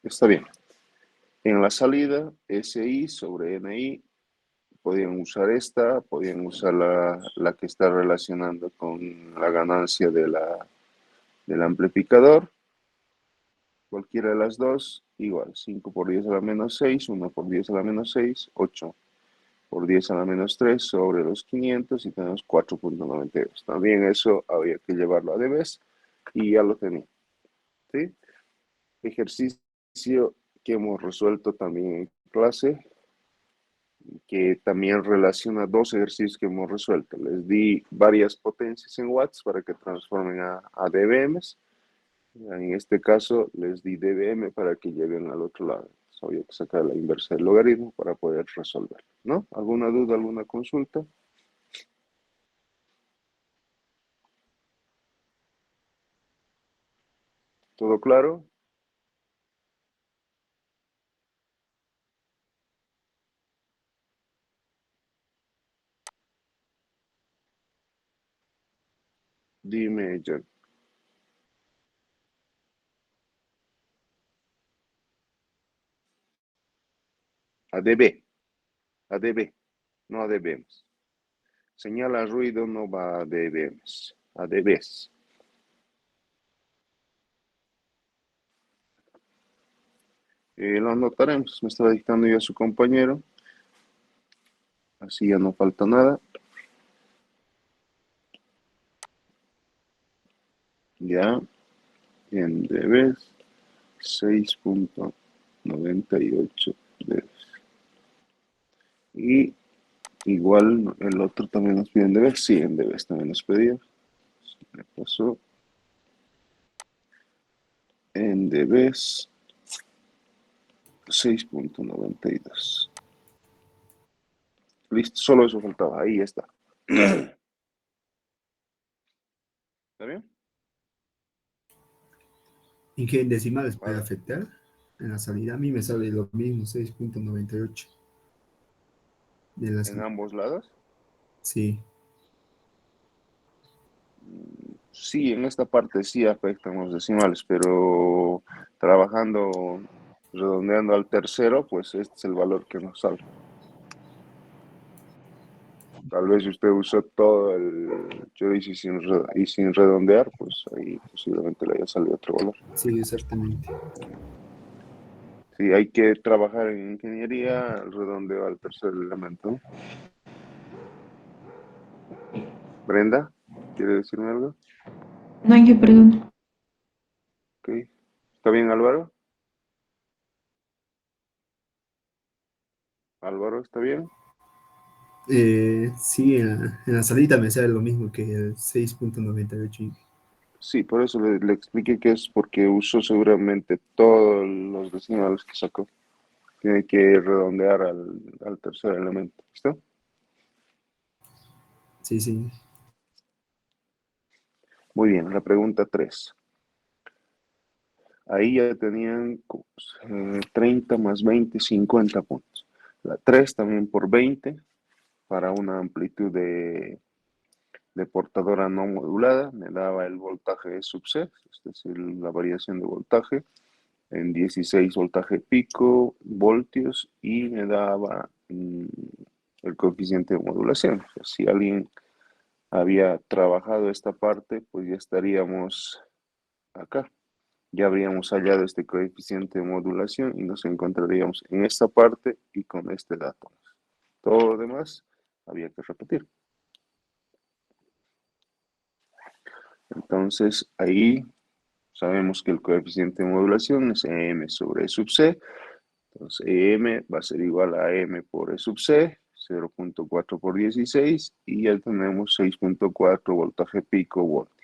Está bien. En la salida, SI sobre NI, podían usar esta, podían usar la que está relacionando con la ganancia del amplificador. Cualquiera de las dos, igual. 5 por 10 a la menos 6, 1 por 10 a la menos 6, 8 por 10 a la menos 3 sobre los 500 y tenemos 4.92. También eso había que llevarlo a debes y ya lo tenía. ¿Sí? Ejercicio que hemos resuelto también en clase, que también relaciona dos ejercicios que hemos resuelto. Les di varias potencias en watts para que transformen a dBms. En este caso les di dBm para que lleguen al otro lado. Entonces, había que sacar la inversa del logaritmo para poder resolver, ¿no? ¿Alguna duda, alguna consulta? ¿Todo claro? Dime, John. A dB, a dB, no a dBms. Señala ruido, no va a dBms, a dBs. Lo anotaremos, me estaba dictando ya su compañero, así ya no falta nada. Ya, en dBs, 6.98 dBs. Y igual el otro también nos pide en dBs, sí, en dBs también nos pedía. Me pasó en dBs 6.92. Listo, solo eso faltaba, ahí está. ¿Está bien? ¿En qué decimales puede Vale. afectar? En la salida a mí me sale lo mismo, 6.98 de la En salida. ambos lados. Sí, Sí, en esta parte sí afectan los decimales, pero trabajando, redondeando al tercero, pues este es el valor que nos sale. Tal vez si usted usó todo el chorizo y sin redondear, pues ahí posiblemente le haya salido otro valor. sí, exactamente. Sí, hay que trabajar en ingeniería, el redondeo al tercer elemento. Brenda, ¿quiere decirme algo? No hay que, perdón. Ok. ¿Está bien, Álvaro? Álvaro, ¿está bien? Sí, en la salida me sale lo mismo que el 6.98. Sí, por eso le expliqué que es porque usó seguramente todos los decimales que sacó. Tiene que redondear al tercer elemento. ¿Listo? Sí, sí. Muy bien, la pregunta 3. Ahí ya tenían 30 más 20, 50 puntos. La 3 también por 20 para una amplitud de portadora no modulada. Me daba el voltaje sub C, es decir, la variación de voltaje en 16 voltaje pico, voltios, y me daba el coeficiente de modulación. O sea, si alguien había trabajado esta parte, pues ya estaríamos acá. Ya habríamos hallado este coeficiente de modulación y nos encontraríamos en esta parte y con este dato. Todo lo demás había que repetir. Entonces ahí sabemos que el coeficiente de modulación es EM sobre E sub C. Entonces EM va a ser igual a M por E sub C, 0.4 por 16, y ya tenemos 6.4 voltaje pico voltios.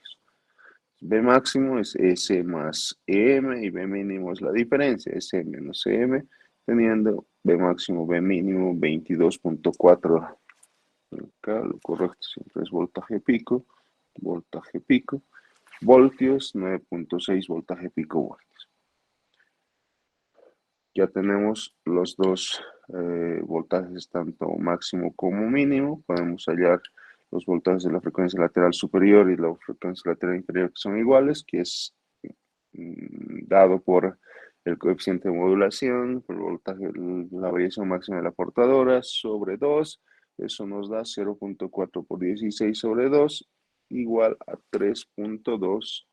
B máximo es S más EM y B mínimo es la diferencia, S menos EM, teniendo B máximo, B mínimo 22.4. Acá lo correcto siempre es voltaje pico, voltios 9.6 voltaje pico voltios. Ya tenemos los dos voltajes, tanto máximo como mínimo. Podemos hallar los voltajes de la frecuencia lateral superior y la frecuencia lateral inferior, que son iguales, que es dado por el coeficiente de modulación, el voltaje, la variación máxima de la portadora sobre 2, eso nos da 0.4 por 16 sobre 2, igual a 3.2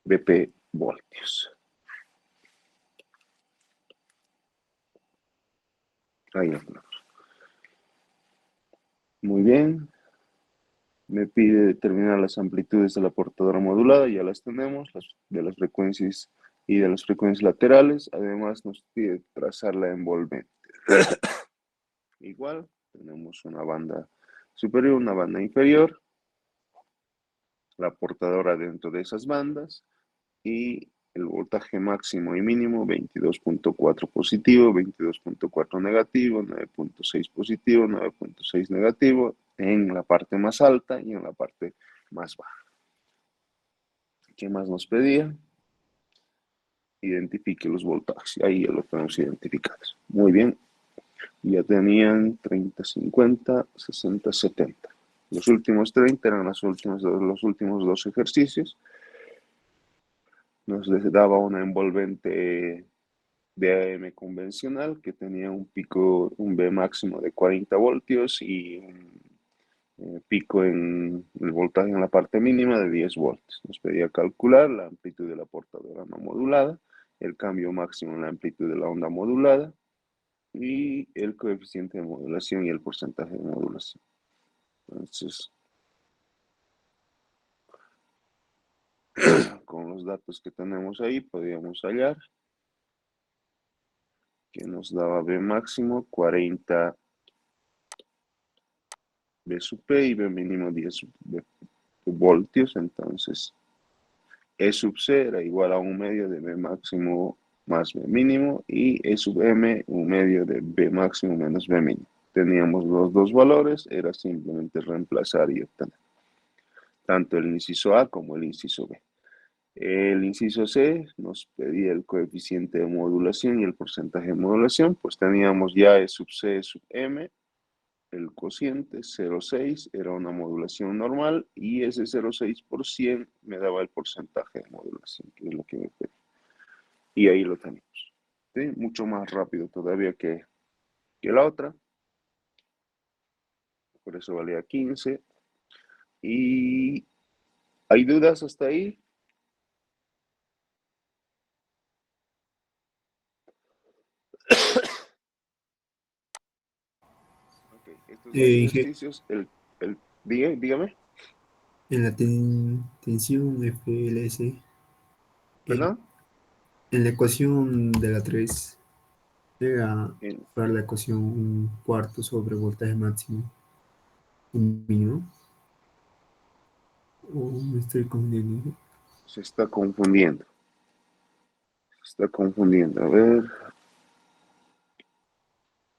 BP voltios. Ahí lo tenemos. Muy bien. Me pide determinar las amplitudes de la portadora modulada, ya las tenemos, de las frecuencias y de las frecuencias laterales. Además nos pide trazar la envolvente. Igual, tenemos una banda superior, una banda inferior, la portadora dentro de esas bandas y el voltaje máximo y mínimo 22.4 positivo, 22.4 negativo, 9.6 positivo, 9.6 negativo en la parte más alta y en la parte más baja. ¿Qué más nos pedía? Identifique los voltajes. Ahí ya los tenemos identificados. Muy bien. Ya tenían 30, 50, 60, 70. Los últimos 30 eran los últimos dos ejercicios. Nos daba una envolvente de AM convencional que tenía un pico, un B máximo de 40 voltios y un pico en el voltaje en la parte mínima de 10 voltios. Nos pedía calcular la amplitud de la portadora no modulada, el cambio máximo en la amplitud de la onda modulada y el coeficiente de modulación y el porcentaje de modulación. Entonces, con los datos que tenemos ahí, podíamos hallar que nos daba B máximo 40 B sub P y B mínimo 10 voltios. Entonces, E sub C era igual a un medio de B máximo más B mínimo y E sub M un medio de B máximo menos B mínimo. Teníamos los dos valores, era simplemente reemplazar y obtener tanto el inciso A como el inciso B. El inciso C nos pedía el coeficiente de modulación y el porcentaje de modulación, pues teníamos ya E sub C, E sub M, el cociente 0,6 era una modulación normal y ese 0,6% me daba el porcentaje de modulación, que es lo que me pedía. Y ahí lo tenemos. ¿Sí? Mucho más rápido todavía que la otra. Por eso valía 15. ¿Y hay dudas hasta ahí? Ok, estos dos ejercicios, dígame, En la tensión FLS, en, ¿perdón? en la ecuación de la 3 llega En- para la ecuación un cuarto sobre voltaje máximo un mínimo. ¿O me estoy confundiendo? Se está confundiendo. Se está confundiendo. A ver,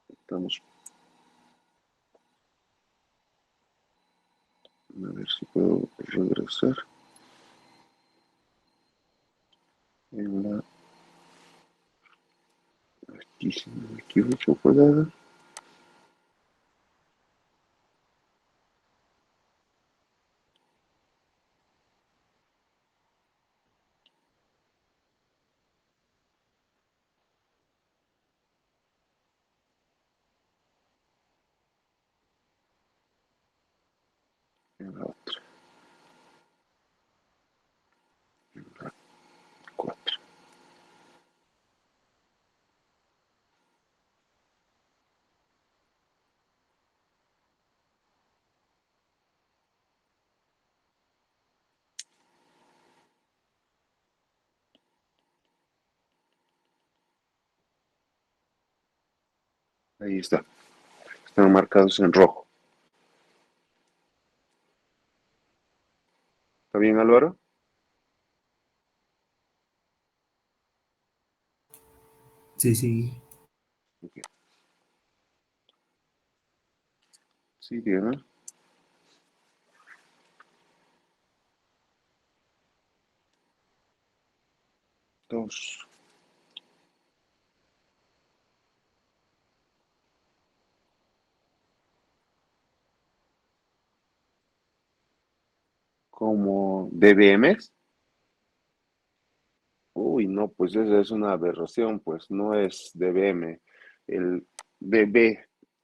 estamos. A ver si puedo regresar. En la. Aquí, si no me equivoco, cuadrada. En la otra. En la 4. Ahí está. Están marcados en rojo. ¿Está bien, Álvaro? Sí, sí. Ok. Sí, dígame. 2. como dBm. Uy, no, pues esa es una aberración, pues no es dBm. El dB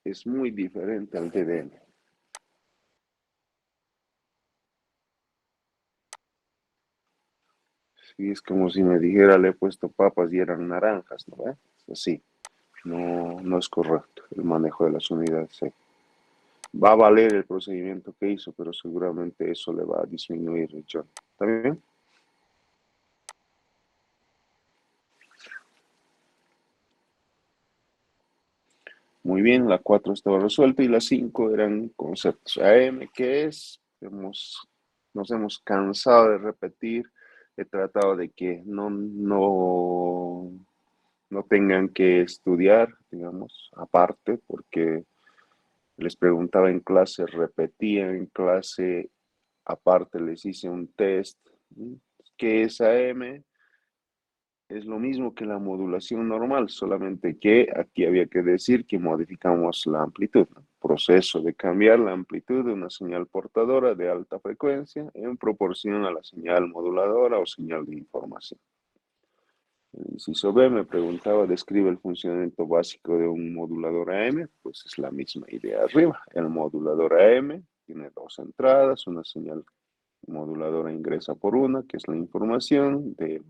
es muy diferente al dBm. Sí, es como si me dijera le he puesto papas y eran naranjas, ¿no? Es así, no, no es correcto el manejo de las unidades. Sí. Va a valer el procedimiento que hizo, pero seguramente eso le va a disminuir el chorro. ¿Está bien? Muy bien, la 4 estaba resuelta y la 5 eran conceptos. AM, ¿qué es? Nos hemos cansado de repetir. He tratado de que no tengan que estudiar, digamos, aparte, porque les preguntaba en clase, repetía en clase, aparte les hice un test. ¿Qué es AM? Es lo mismo que la modulación normal, solamente que aquí había que decir que modificamos la amplitud, ¿no? Proceso de cambiar la amplitud de una señal portadora de alta frecuencia en proporción a la señal moduladora o señal de información. El inciso B me preguntaba, describe el funcionamiento básico de un modulador AM, pues es la misma idea arriba. El modulador AM tiene dos entradas, una señal moduladora ingresa por una, que es la información de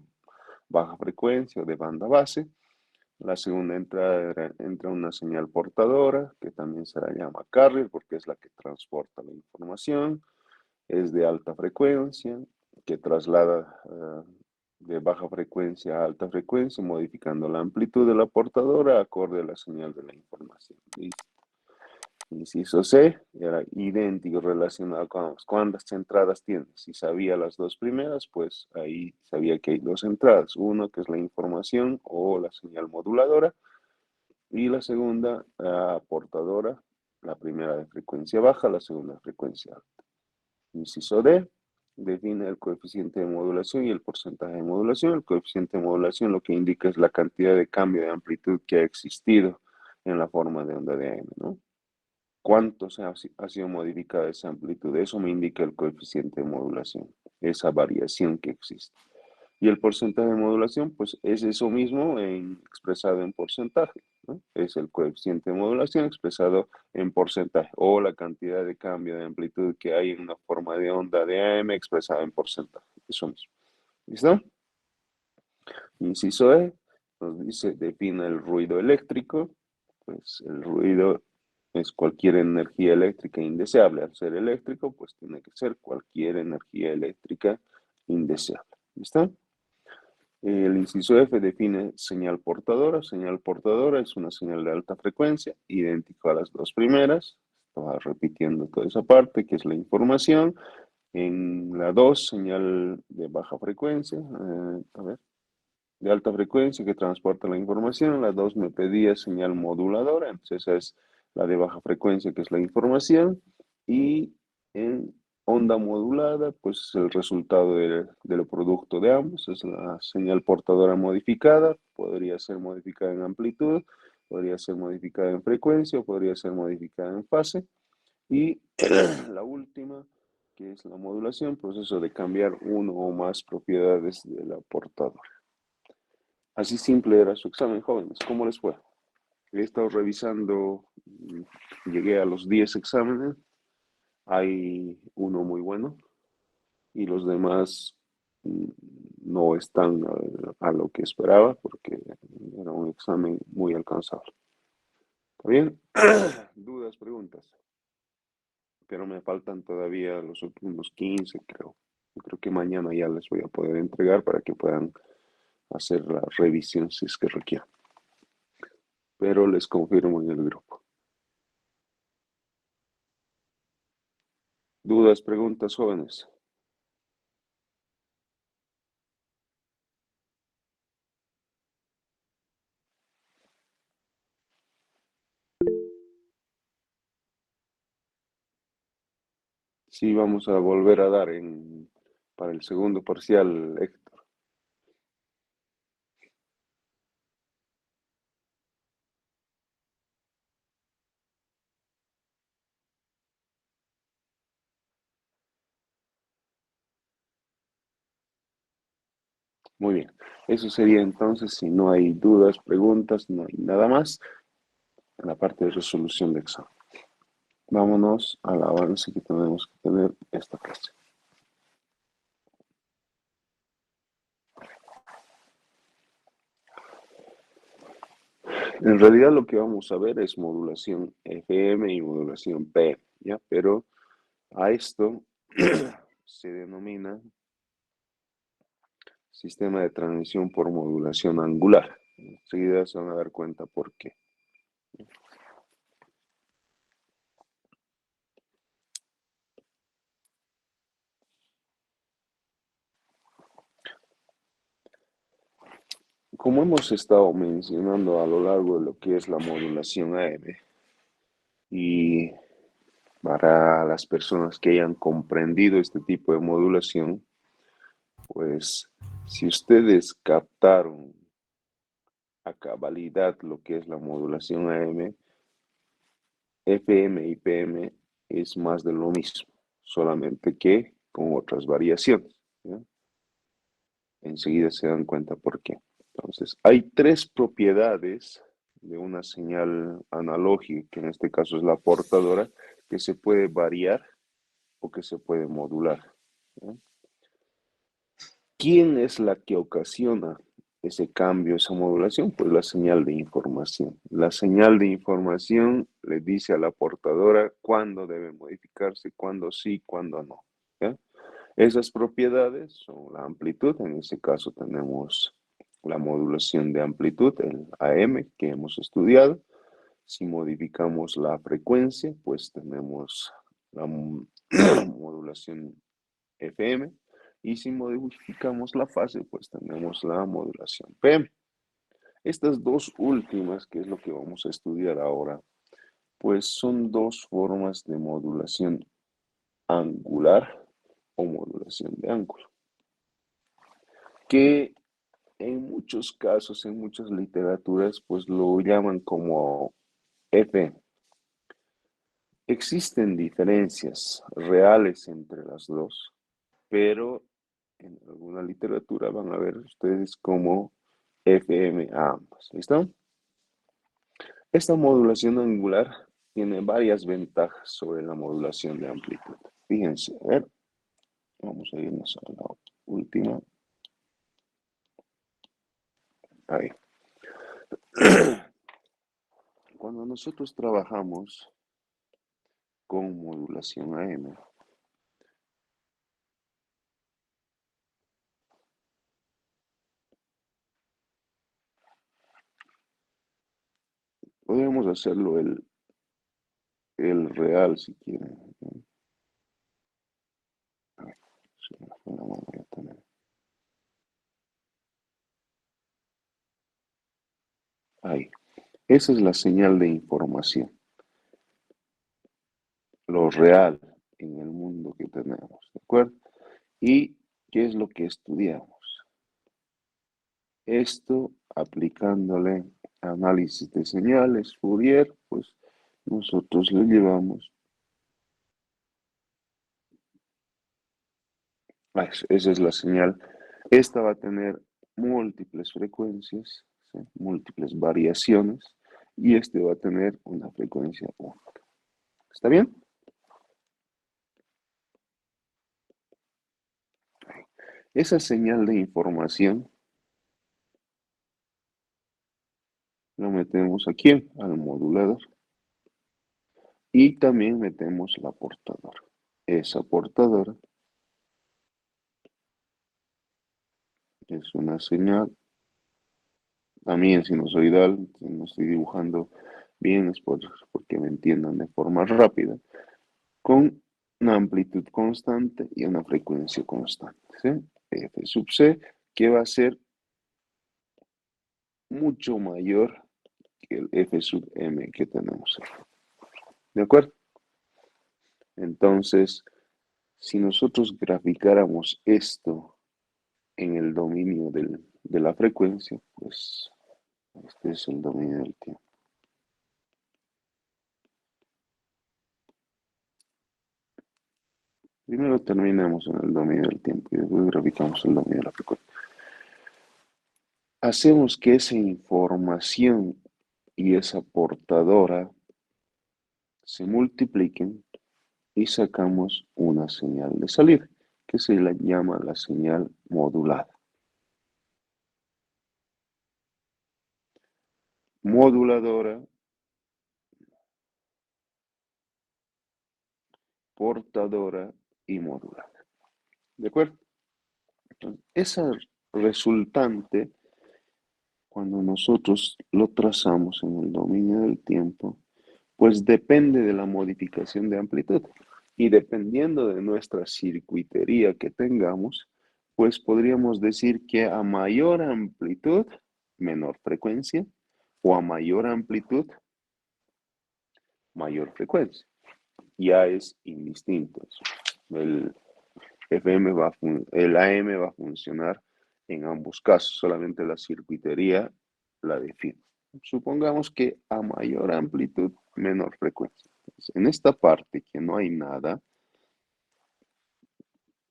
baja frecuencia o de banda base. La segunda entrada entra una señal portadora, que también se la llama carrier, porque es la que transporta la información. Es de alta frecuencia, que traslada de baja frecuencia a alta frecuencia, modificando la amplitud de la portadora acorde a la señal de la información. ¿Listo? Inciso C era idéntico relacionado con cuántas entradas tiene. Si sabía las dos primeras, pues ahí sabía que hay dos entradas. Uno que es la información o la señal moduladora y la segunda portadora, la primera de frecuencia baja, la segunda de frecuencia alta. Inciso D define el coeficiente de modulación y el porcentaje de modulación. El coeficiente de modulación lo que indica es la cantidad de cambio de amplitud que ha existido en la forma de onda de AM, ¿no? ¿Cuánto ha sido modificada esa amplitud? Eso me indica el coeficiente de modulación, esa variación que existe. Y el porcentaje de modulación, pues es eso mismo expresado en porcentaje, ¿no? Es el coeficiente de modulación expresado en porcentaje o la cantidad de cambio de amplitud que hay en una forma de onda de AM expresada en porcentaje. Eso mismo. ¿Listo? Inciso E nos dice, define el ruido eléctrico. Pues el ruido es cualquier energía eléctrica indeseable. Al ser eléctrico, pues tiene que ser cualquier energía eléctrica indeseable. ¿Listo? El inciso F define señal portadora. Señal portadora es una señal de alta frecuencia, idéntico a las dos primeras. Estaba repitiendo toda esa parte, que es la información. En la 2 señal de baja frecuencia. A ver, de alta frecuencia que transporta la información. La 2 me pedía señal moduladora, entonces esa es la de baja frecuencia que es la información. Y en onda modulada, pues es el resultado del producto de ambos, es la señal portadora modificada, podría ser modificada en amplitud, podría ser modificada en frecuencia o podría ser modificada en fase. Y la última, que es la modulación, proceso de cambiar uno o más propiedades de la portadora. Así simple era su examen, jóvenes. ¿Cómo les fue? He estado revisando, llegué a los 10 exámenes, hay uno muy bueno y los demás mm, no están a lo que esperaba porque era un examen muy alcanzable. ¿Está bien? Dudas, preguntas. Pero me faltan todavía los últimos 15, creo. Yo creo que mañana ya les voy a poder entregar para que puedan hacer la revisión si es que requieran. Pero les confirmo en el grupo. Dudas, preguntas, jóvenes. Sí, vamos a volver a dar para el segundo parcial, Héctor. Muy bien. Eso sería entonces, si no hay dudas, preguntas, no hay nada más, en la parte de resolución de examen. Vámonos al avance que tenemos que tener esta clase. En realidad lo que vamos a ver es modulación FM y modulación PM, ¿ya? Pero a esto se denomina sistema de transmisión por modulación angular. Enseguida se van a dar cuenta por qué. Como hemos estado mencionando a lo largo de lo que es la modulación AM, y para las personas que hayan comprendido este tipo de modulación, pues si ustedes captaron a cabalidad lo que es la modulación AM, FM y PM es más de lo mismo, solamente que con otras variaciones, ¿ya? Enseguida se dan cuenta por qué. Entonces, hay tres propiedades de una señal analógica, que en este caso es la portadora, que se puede variar o que se puede modular, ¿ya? ¿Quién es la que ocasiona ese cambio, esa modulación? Pues la señal de información. La señal de información le dice a la portadora cuándo debe modificarse, cuándo sí, cuándo no, ¿ya? Esas propiedades son la amplitud, en este caso tenemos la modulación de amplitud, el AM, que hemos estudiado. Si modificamos la frecuencia, pues tenemos la modulación FM. Y si modificamos la fase, pues tenemos la modulación PM. Estas dos últimas, que es lo que vamos a estudiar ahora, pues son dos formas de modulación angular o modulación de ángulo, que en muchos casos, en muchas literaturas, pues lo llaman como FM. Existen diferencias reales entre las dos, pero en alguna literatura van a ver ustedes como FM a ambas. ¿Listo? Esta modulación angular tiene varias ventajas sobre la modulación de amplitud. Fíjense, a ver, vamos a irnos a la última. Ahí. Cuando nosotros trabajamos con modulación AM, podemos hacerlo el real si quieren. Ay, se me fue la mano ya también. Ahí. Esa es la señal de información, lo real en el mundo que tenemos, ¿de acuerdo? ¿Y qué es lo que estudiamos? Esto aplicándole análisis de señales, Fourier, pues nosotros le llevamos. Esa es la señal. Esta va a tener múltiples frecuencias, ¿sí? Múltiples variaciones, y este va a tener una frecuencia única. ¿Está bien? Esa señal de información lo metemos aquí al modulador y también metemos la portadora. Esa portadora es una señal también sinusoidal, si no estoy dibujando bien es porque me entiendan de forma rápida, con una amplitud constante y una frecuencia constante, ¿sí? F sub C, que va a ser mucho mayor que el F sub M que tenemos aquí. ¿De acuerdo? Entonces, si nosotros graficáramos esto en el dominio de la frecuencia, pues este es el dominio del tiempo. Primero terminamos en el dominio del tiempo y después graficamos el dominio de la frecuencia. hacemos que esa información y esa portadora se multipliquen y sacamos una señal de salida, que se la llama la señal modulada. Moduladora, portadora y modulada. ¿De acuerdo? Entonces, esa resultante, cuando nosotros lo trazamos en el dominio del tiempo, pues depende de la modificación de amplitud. Y dependiendo de nuestra circuitería que tengamos, pues podríamos decir que a mayor amplitud, menor frecuencia, o a mayor amplitud, mayor frecuencia. Ya es indistinto eso. El el AM va a funcionar en ambos casos, solamente la circuitería la define. Supongamos que a mayor amplitud, menor frecuencia. Entonces, en esta parte que no hay nada,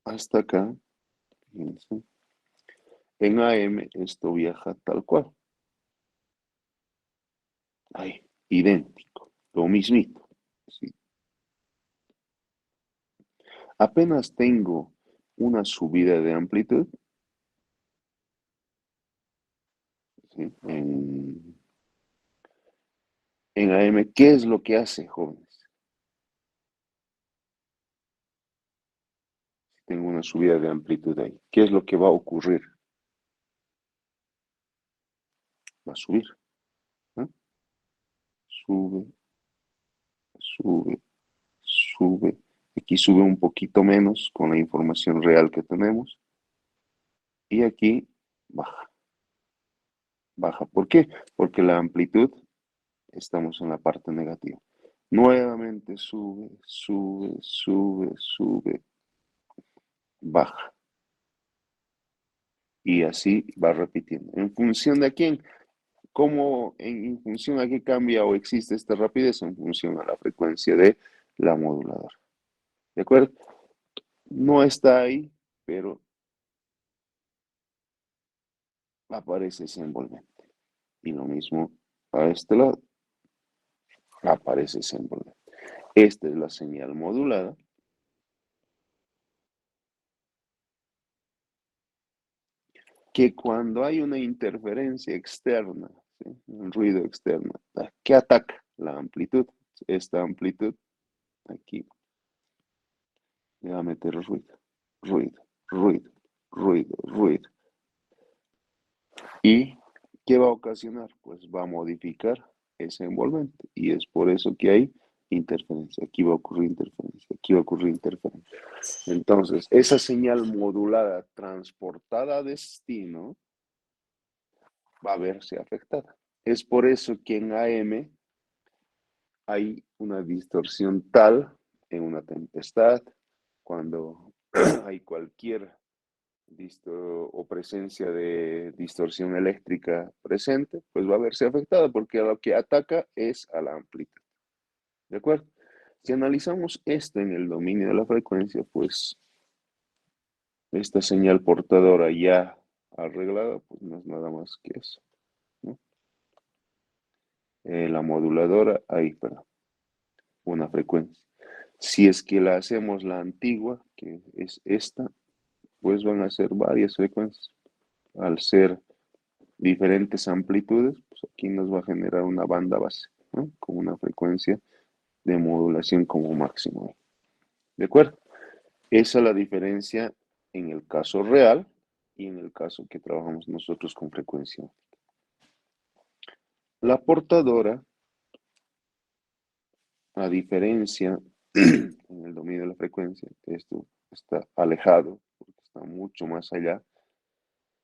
hasta acá, fíjense, en AM esto viaja tal cual. Ahí, idéntico, lo mismito. ¿Sí? Apenas tengo una subida de amplitud, ¿sí? En AM, ¿qué es lo que hace, jóvenes? Tengo una subida de amplitud ahí. ¿Qué es lo que va a ocurrir? Va a subir, ¿no? Sube, sube, sube. Aquí sube un poquito menos con la información real que tenemos. Y aquí baja. Baja. ¿Por qué? Porque la amplitud, estamos en la parte negativa. Nuevamente sube, sube, sube, sube, baja. Y así va repitiendo. ¿En función de quién? ¿Cómo en función a qué cambia o existe esta rapidez? En función a la frecuencia de la moduladora. ¿De acuerdo? No está ahí, pero aparece ese envolvente. Y lo mismo a este lado, aparece ese envolvente. Esta es la señal modulada. Que cuando hay una interferencia externa, ¿sí? Un ruido externo, ¿qué ataca? La amplitud. Esta amplitud, aquí, le va a meter ruido, ruido, ruido, ruido, ruido. ¿Y qué va a ocasionar? Pues va a modificar ese envolvente. Y es por eso que hay interferencia. Aquí va a ocurrir interferencia, aquí va a ocurrir interferencia. Entonces, esa señal modulada transportada a destino va a verse afectada. Es por eso que en AM hay una distorsión tal en una tempestad, cuando hay cualquier o presencia de distorsión eléctrica presente, pues va a verse afectada porque lo que ataca es a la amplitud. ¿De acuerdo? Si analizamos esto en el dominio de la frecuencia, pues esta señal portadora ya arreglada, pues no es nada más que eso, ¿no? La moduladora, ahí, perdón, una frecuencia. Si es que la hacemos la antigua, que es esta, pues van a ser varias frecuencias. Al ser diferentes amplitudes, pues aquí nos va a generar una banda base, ¿no? Con una frecuencia de modulación como máximo. ¿De acuerdo? Esa es la diferencia en el caso real y en el caso que trabajamos nosotros con frecuencia. La portadora, a diferencia en el dominio de la frecuencia, esto está alejado, porque está mucho más allá,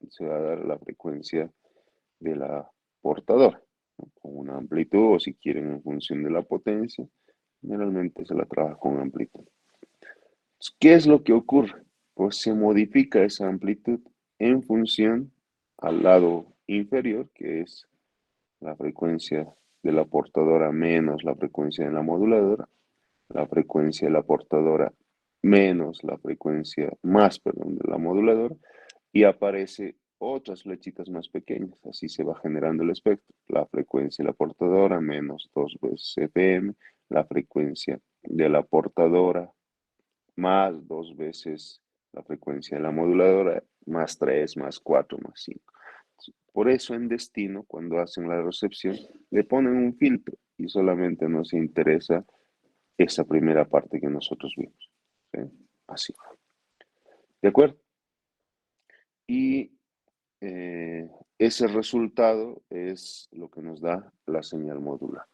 se va a dar la frecuencia de la portadora, ¿no? Con una amplitud, o si quieren en función de la potencia, generalmente se la trabaja con amplitud. ¿Qué es lo que ocurre? Pues se modifica esa amplitud en función al lado inferior, que es la frecuencia de la portadora menos la frecuencia de la moduladora, la frecuencia de la portadora menos la frecuencia más, perdón, de la moduladora, y aparece otras flechitas más pequeñas. Así se va generando el espectro. La frecuencia de la portadora menos 2 veces FM, la frecuencia de la portadora más 2 veces la frecuencia de la moduladora, más 3, más 4, más 5. Por eso en destino, cuando hacen la recepción, le ponen un filtro y solamente nos interesa esa primera parte que nosotros vimos. ¿Sí? Así. ¿De acuerdo? Y ese resultado es lo que nos da la señal modular.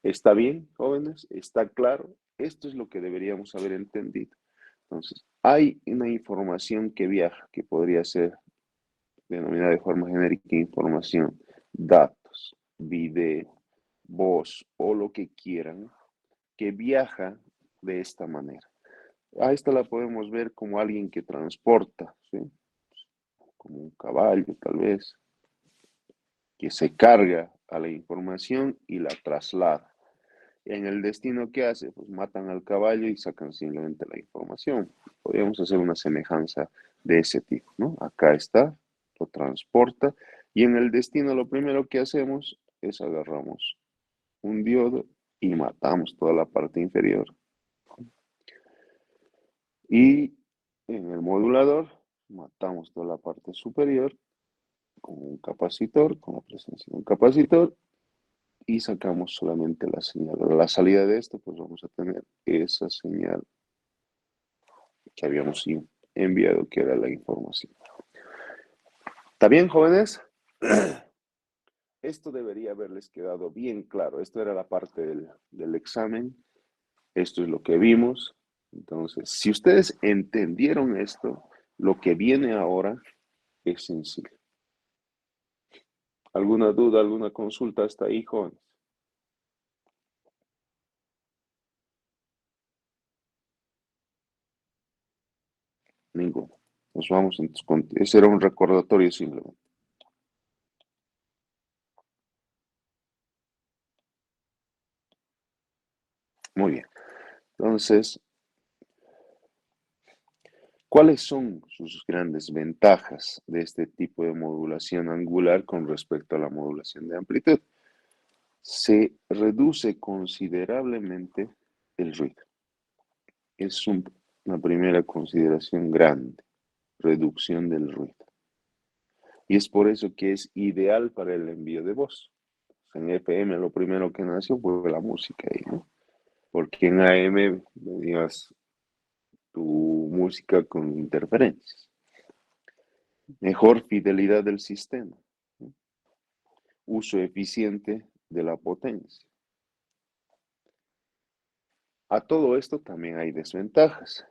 ¿Está bien, jóvenes? ¿Está claro? Esto es lo que deberíamos haber entendido. Entonces, hay una información que viaja, que podría ser denominada de forma genérica información, datos, video, voz o lo que quieran, que viaja de esta manera. A esta la podemos ver como alguien que transporta, ¿sí? Como un caballo tal vez, que se carga a la información y la traslada. En el destino que hace, pues matan al caballo y sacan simplemente la información. Podríamos hacer una semejanza de ese tipo, ¿no? Acá está, lo transporta y en el destino lo primero que hacemos es agarramos un diodo y matamos toda la parte inferior. Y en el modulador matamos toda la parte superior con un capacitor, con la presencia de un capacitor y sacamos solamente la señal. A la salida de esto, pues vamos a tener esa señal que habíamos enviado, que era la información. ¿Está bien, jóvenes? Esto debería haberles quedado bien claro. Esto era la parte del examen. Esto es lo que vimos. Entonces, si ustedes entendieron esto, lo que viene ahora es sencillo. ¿Alguna duda, alguna consulta hasta ahí, jóvenes? Ninguno. Nos vamos entonces con... Ese era un recordatorio simplemente. Muy bien. Entonces, ¿cuáles son sus grandes ventajas de este tipo de modulación angular con respecto a la modulación de amplitud? Se reduce considerablemente el ruido. Es una primera consideración grande, reducción del ruido. Y es por eso que es ideal para el envío de voz. En FM lo primero que nació fue la música ahí, ¿no? Porque en AM venías tu música con interferencias. Mejor fidelidad del sistema. ¿No? Uso eficiente de la potencia. A todo esto también hay desventajas.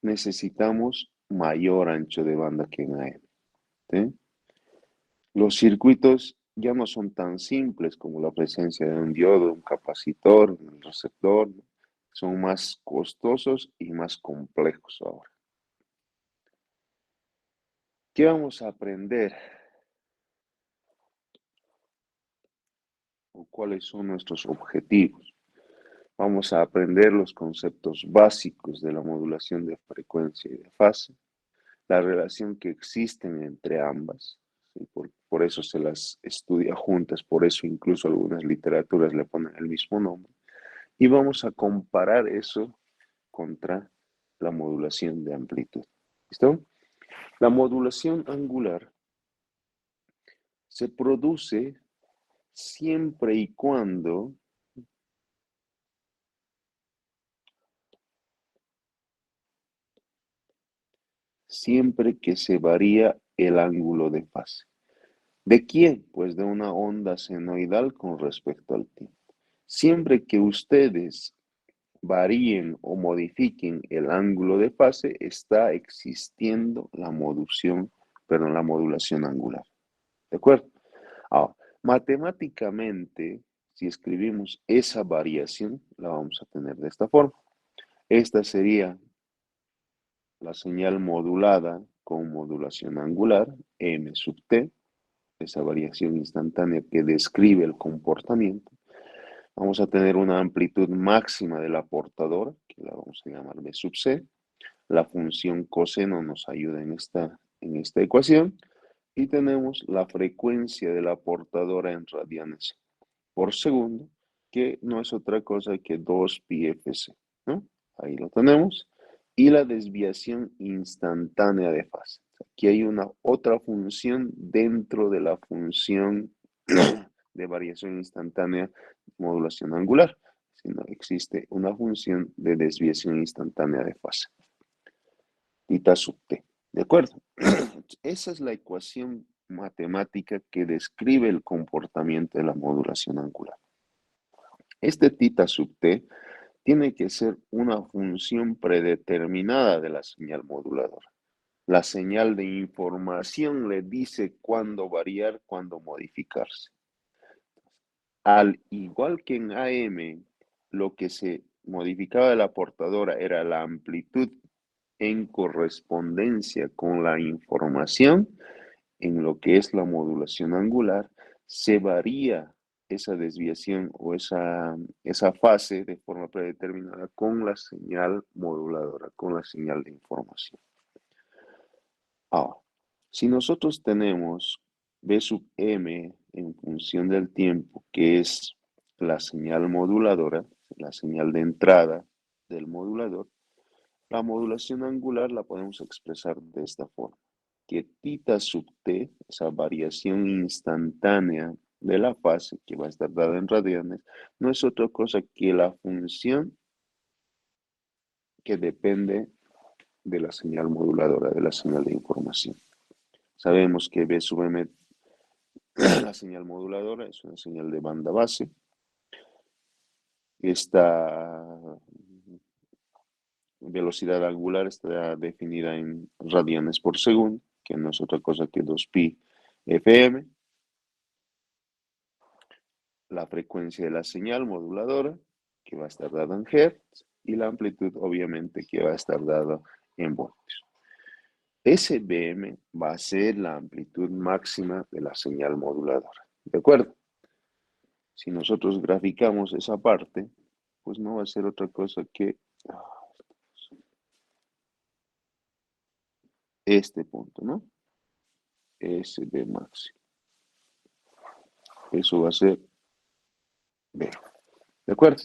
Necesitamos mayor ancho de banda que en AM. ¿Sí? Los circuitos ya no son tan simples como la presencia de un diodo, un capacitor, un receptor. ¿No? Son más costosos y más complejos ahora. ¿Qué vamos a aprender? ¿O cuáles son nuestros objetivos? Vamos a aprender los conceptos básicos de la modulación de frecuencia y de fase, la relación que existen entre ambas, ¿sí? Por eso se las estudia juntas, por eso incluso algunas literaturas le ponen el mismo nombre, y vamos a comparar eso contra la modulación de amplitud. ¿Listo? La modulación angular se produce siempre y cuando que se varía el ángulo de fase. ¿De quién? Pues de una onda senoidal con respecto al tiempo. Siempre que ustedes varíen o modifiquen el ángulo de fase, está existiendo la modulación angular. ¿De acuerdo? Ahora, matemáticamente, si escribimos esa variación, la vamos a tener de esta forma. Esta sería la señal modulada con modulación angular, m sub t, esa variación instantánea que describe el comportamiento. Vamos a tener una amplitud máxima de la portadora, que la vamos a llamar b sub c. La función coseno nos ayuda en esta ecuación. Y tenemos la frecuencia de la portadora en radianes por segundo, que no es otra cosa que 2πfc, ¿no? Ahí lo tenemos. Y la desviación instantánea de fase. Aquí hay una otra función dentro de la función de variación instantánea de modulación angular, sino existe una función de desviación instantánea de fase. Tita sub t. ¿De acuerdo? Esa es la ecuación matemática que describe el comportamiento de la modulación angular. Este tita sub t tiene que ser una función predeterminada de la señal moduladora. La señal de información le dice cuándo variar, cuándo modificarse. Al igual que en AM, lo que se modificaba de la portadora era la amplitud en correspondencia con la información. En lo que es la modulación angular, se varía esa desviación o esa fase de forma predeterminada con la señal moduladora, con la señal de información. Ahora, si nosotros tenemos B sub m en función del tiempo, que es la señal moduladora, la señal de entrada del modulador, la modulación angular la podemos expresar de esta forma, que tita sub t, esa variación instantánea de la fase que va a estar dada en radianes, no es otra cosa que la función que depende de la señal moduladora, de la señal de información. Sabemos que B sub m, la señal moduladora, es una señal de banda base. Esta velocidad angular está definida en radianes por segundo, que no es otra cosa que 2pi fm. La frecuencia de la señal moduladora, que va a estar dada en hertz, y la amplitud, obviamente, que va a estar dada en voltios. SBM va a ser la amplitud máxima de la señal moduladora. ¿De acuerdo? Si nosotros graficamos esa parte, pues no va a ser otra cosa que este punto, ¿no? SB máximo. Eso va a ser B. ¿De acuerdo?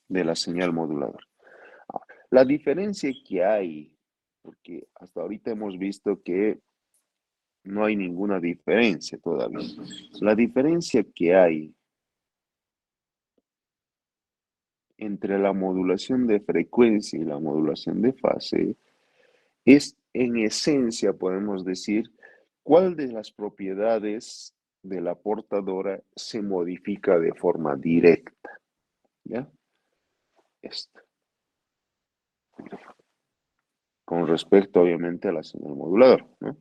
De la señal moduladora. Ahora, la diferencia que hay, porque hasta ahorita hemos visto que no hay ninguna diferencia todavía. La diferencia que hay entre la modulación de frecuencia y la modulación de fase es, en esencia, podemos decir, cuál de las propiedades de la portadora se modifica de forma directa. ¿Ya? Esta. Con respecto, obviamente, a la señal moduladora, ¿no?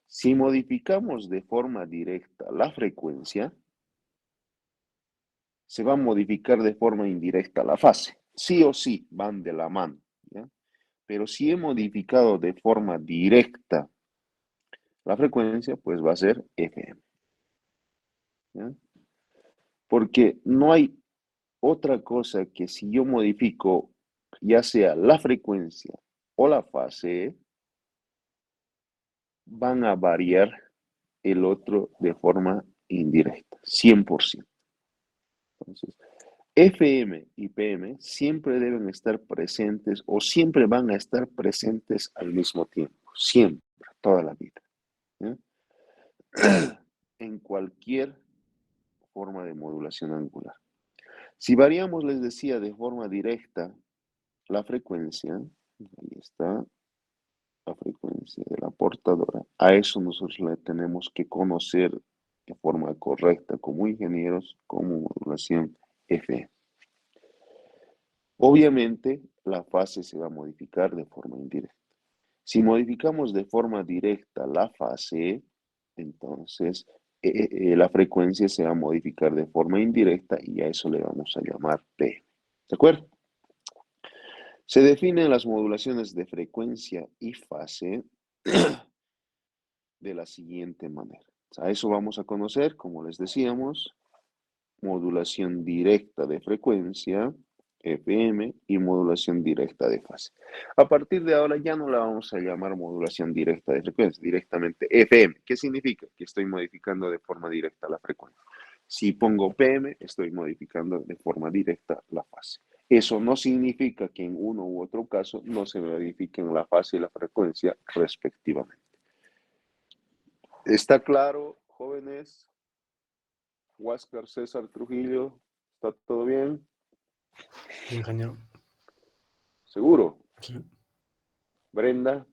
Si modificamos de forma directa la frecuencia, se va a modificar de forma indirecta la fase. Sí o sí van de la mano, ¿ya? Pero si he modificado de forma directa la frecuencia, pues va a ser FM, ¿ya? Porque no hay otra cosa que si yo modifico ya sea la frecuencia o la fase, van a variar el otro de forma indirecta, 100%. Entonces, FM y PM siempre deben estar presentes o siempre van a estar presentes al mismo tiempo, siempre, toda la vida, ¿ya? En cualquier forma de modulación angular. Si variamos, les decía, de forma directa la frecuencia, ahí está la frecuencia de la portadora, a eso nosotros le tenemos que conocer de forma correcta como ingenieros como modulación FM. Obviamente, la fase se va a modificar de forma indirecta. Si modificamos de forma directa la fase, entonces la frecuencia se va a modificar de forma indirecta y a eso le vamos a llamar P. ¿De acuerdo? Se definen las modulaciones de frecuencia y fase de la siguiente manera. A eso vamos a conocer, como les decíamos, modulación directa de frecuencia FM y modulación directa de fase. A partir de ahora ya no la vamos a llamar modulación directa de frecuencia, directamente FM. ¿Qué significa? Que estoy modificando de forma directa la frecuencia. Si pongo PM, estoy modificando de forma directa la fase. Eso no significa que en uno u otro caso no se modifiquen la fase y la frecuencia respectivamente. ¿Está claro, jóvenes? Huáscar César Trujillo, ¿está todo bien? Sí, ingeniero. ¿Seguro? Sí. Brenda,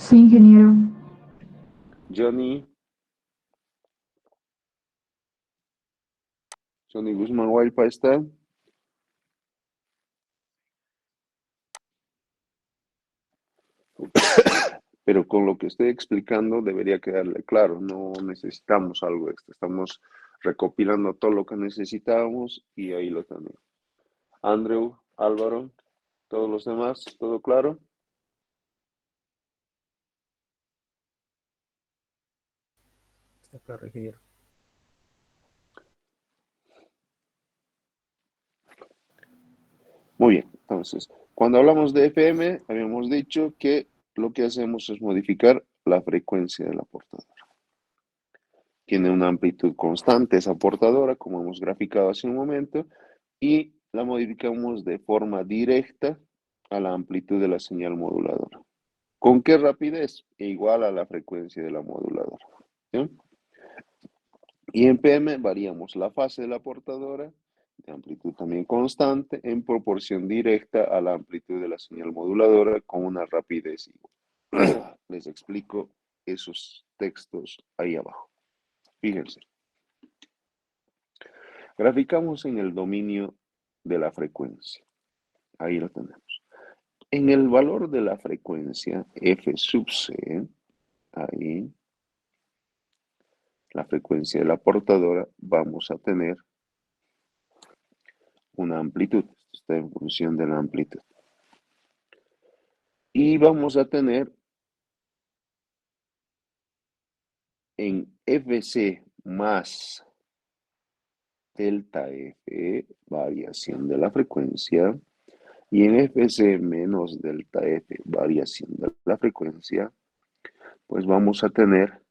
Sí, ingeniero. Johnny Guzmán Guaypa está. Pero con lo que estoy explicando debería quedarle claro, no necesitamos algo extra, estamos recopilando todo lo que necesitábamos y ahí lo tenemos. Andrew, Álvaro, todos los demás, ¿todo claro? Está claro, ingeniero. Muy bien, entonces, cuando hablamos de FM, habíamos dicho que lo que hacemos es modificar la frecuencia de la portadora. Tiene una amplitud constante esa portadora, como hemos graficado hace un momento, y la modificamos de forma directa a la amplitud de la señal moduladora. ¿Con qué rapidez? Igual a la frecuencia de la moduladora. ¿Sí? Y en PM variamos la fase de la portadora, de amplitud también constante, en proporción directa a la amplitud de la señal moduladora con una rapidez igual. Les explico esos textos ahí abajo. Fíjense. Graficamos en el dominio de la frecuencia. Ahí lo tenemos. En el valor de la frecuencia F sub C, ahí, la frecuencia de la portadora, vamos a tener una amplitud. Esto está en función de la amplitud. Y vamos a tener en FC más delta F, variación de la frecuencia, y en FC menos delta F, variación de la frecuencia, pues vamos a tener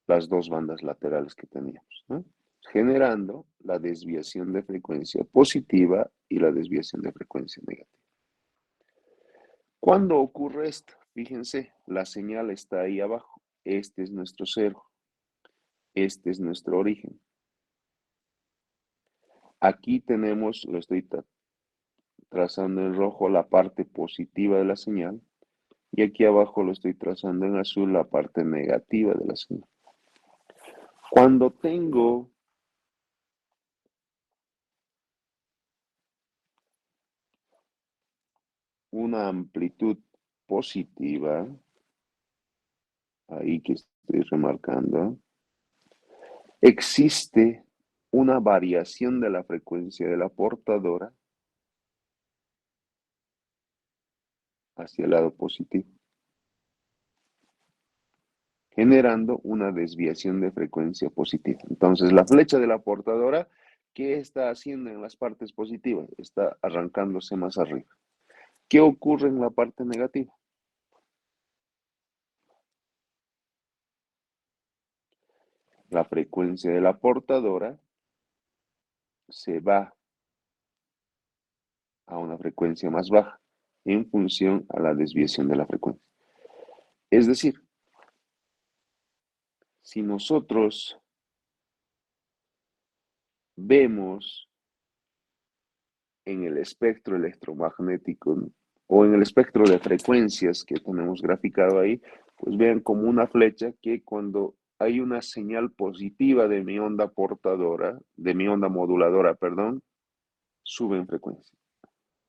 las dos bandas laterales que teníamos, ¿no? Generando la desviación de frecuencia positiva y la desviación de frecuencia negativa. ¿Cuándo ocurre esto? Fíjense, la señal está ahí abajo. Este es nuestro cero. Este es nuestro origen. Aquí tenemos, lo estoy trazando en rojo, la parte positiva de la señal. Y aquí abajo lo estoy trazando en azul, la parte negativa de la señal. Cuando tengo una amplitud positiva, ahí que estoy remarcando, existe una variación de la frecuencia de la portadora hacia el lado positivo, generando una desviación de frecuencia positiva. Entonces, la flecha de la portadora, ¿qué está haciendo en las partes positivas? Está arrancándose más arriba. ¿Qué ocurre en la parte negativa? La frecuencia de la portadora se va a una frecuencia más baja en función a la desviación de la frecuencia. Es decir, si nosotros vemos en el espectro electromagnético o en el espectro de frecuencias que tenemos graficado ahí, pues vean como una flecha que cuando hay una señal positiva de mi onda portadora, de mi onda moduladora, perdón, sube en frecuencia,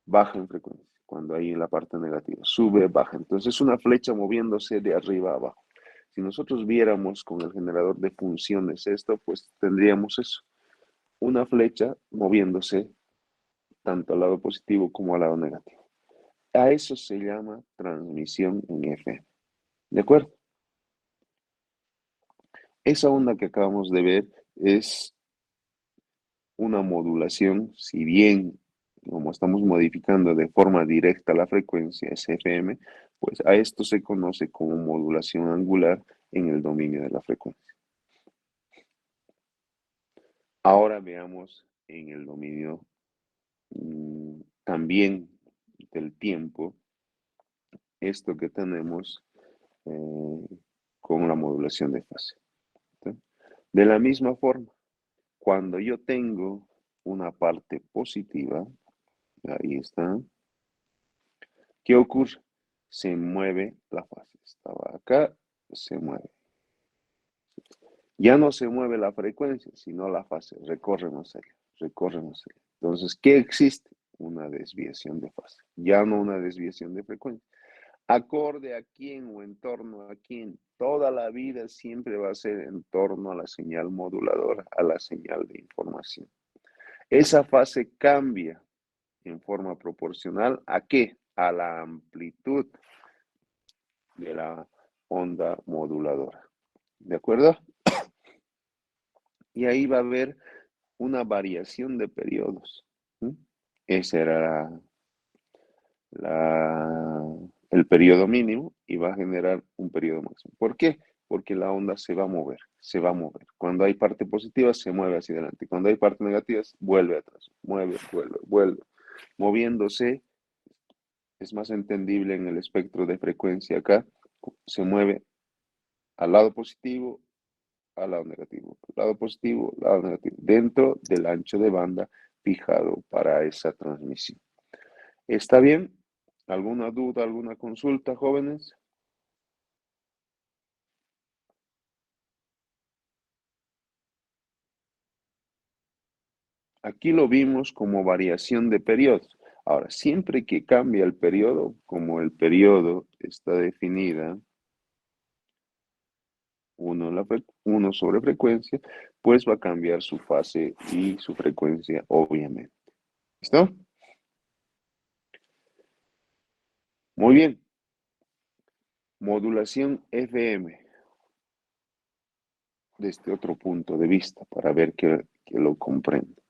baja en frecuencia, cuando hay en la parte negativa, sube, baja. Entonces es una flecha moviéndose de arriba a abajo. Si nosotros viéramos con el generador de funciones esto, pues tendríamos eso, una flecha moviéndose tanto al lado positivo como al lado negativo. A eso se llama transmisión en FM. ¿De acuerdo? Esa onda que acabamos de ver es una modulación, si bien como estamos modificando de forma directa la frecuencia, es FM, pues a esto se conoce como modulación angular en el dominio de la frecuencia. Ahora veamos en el dominio también del tiempo, esto que tenemos con la modulación de fase. ¿Sí? De la misma forma, cuando yo tengo una parte positiva, ahí está, ¿qué ocurre? Se mueve la fase. Estaba acá, se mueve. Ya no se mueve la frecuencia, sino la fase. Recorre más allá, recorre más allá. Entonces, ¿qué existe? Una desviación de fase. Ya no una desviación de frecuencia. Acorde a quién o en torno a quién. Toda la vida siempre va a ser en torno a la señal moduladora, a la señal de información. Esa fase cambia en forma proporcional ¿a qué? A la amplitud de la onda moduladora. ¿De acuerdo? Y ahí va a haber una variación de periodos. ¿Sí? Ese era el periodo mínimo y va a generar un periodo máximo. ¿Por qué? Porque la onda se va a mover, se va a mover. Cuando hay parte positiva, se mueve hacia adelante. Cuando hay parte negativa, vuelve atrás. Mueve, vuelve, vuelve. Moviéndose, es más entendible en el espectro de frecuencia acá, se mueve al lado positivo, al lado negativo, al lado positivo, al lado negativo, dentro del ancho de banda fijado para esa transmisión. ¿Está bien? ¿Alguna duda, alguna consulta, jóvenes? Aquí lo vimos como variación de periodos. Ahora, siempre que cambia el periodo, como el periodo está definida, uno sobre frecuencia, pues va a cambiar su fase y su frecuencia, obviamente. ¿Listo? Muy bien. Modulación FM. Desde otro punto de vista, para ver que lo comprenda.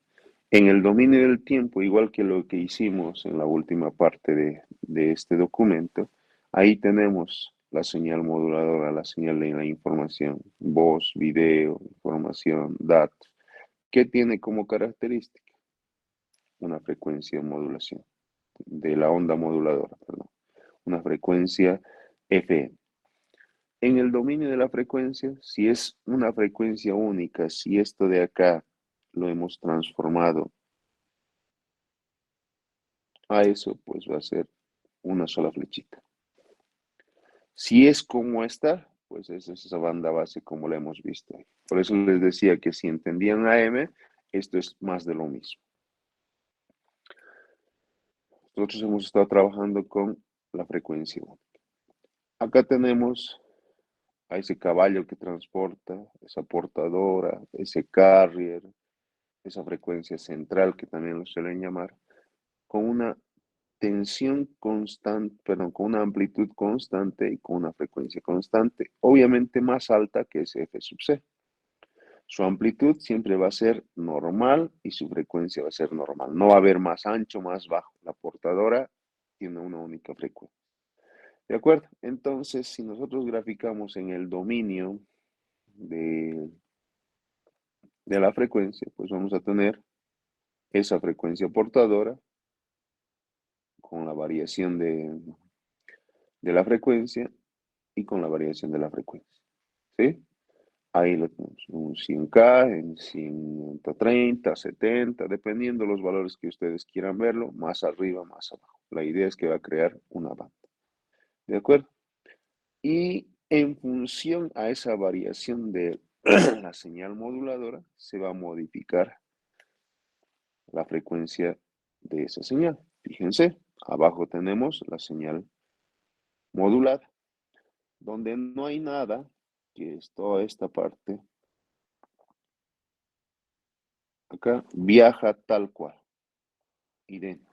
En el dominio del tiempo, igual que lo que hicimos en la última parte de este documento, ahí tenemos la señal moduladora, la señal de la información, voz, video, información, datos. ¿Qué tiene como característica? Una frecuencia de modulación, de la onda moduladora, perdón. Una frecuencia FM. En el dominio de la frecuencia, si es una frecuencia única, si esto de acá lo hemos transformado a eso, pues va a ser una sola flechita. Si es como esta, pues es esa banda base como la hemos visto. Por eso les decía que si entendían AM, esto es más de lo mismo. Nosotros hemos estado trabajando con la frecuencia única. Acá tenemos a ese caballo que transporta, esa portadora, ese carrier, esa frecuencia central que también lo suelen llamar, con una tensión constante, perdón, con una amplitud constante y con una frecuencia constante, obviamente más alta que ese F sub C. Su amplitud siempre va a ser normal y su frecuencia va a ser normal. No va a haber más ancho, más bajo. La portadora tiene una única frecuencia. ¿De acuerdo? Entonces, si nosotros graficamos en el dominio de la frecuencia, pues vamos a tener esa frecuencia portadora con la variación de la frecuencia y con la variación de la frecuencia. ¿Sí? Ahí lo tenemos, un 100K, en 130, 70, dependiendo de los valores que ustedes quieran verlo, más arriba, más abajo. La idea es que va a crear una banda. ¿De acuerdo? Y en función a esa variación de la señal moduladora, se va a modificar la frecuencia de esa señal. Fíjense, abajo tenemos la señal modulada, donde no hay nada, que es toda esta parte, acá, viaja tal cual, idéntico.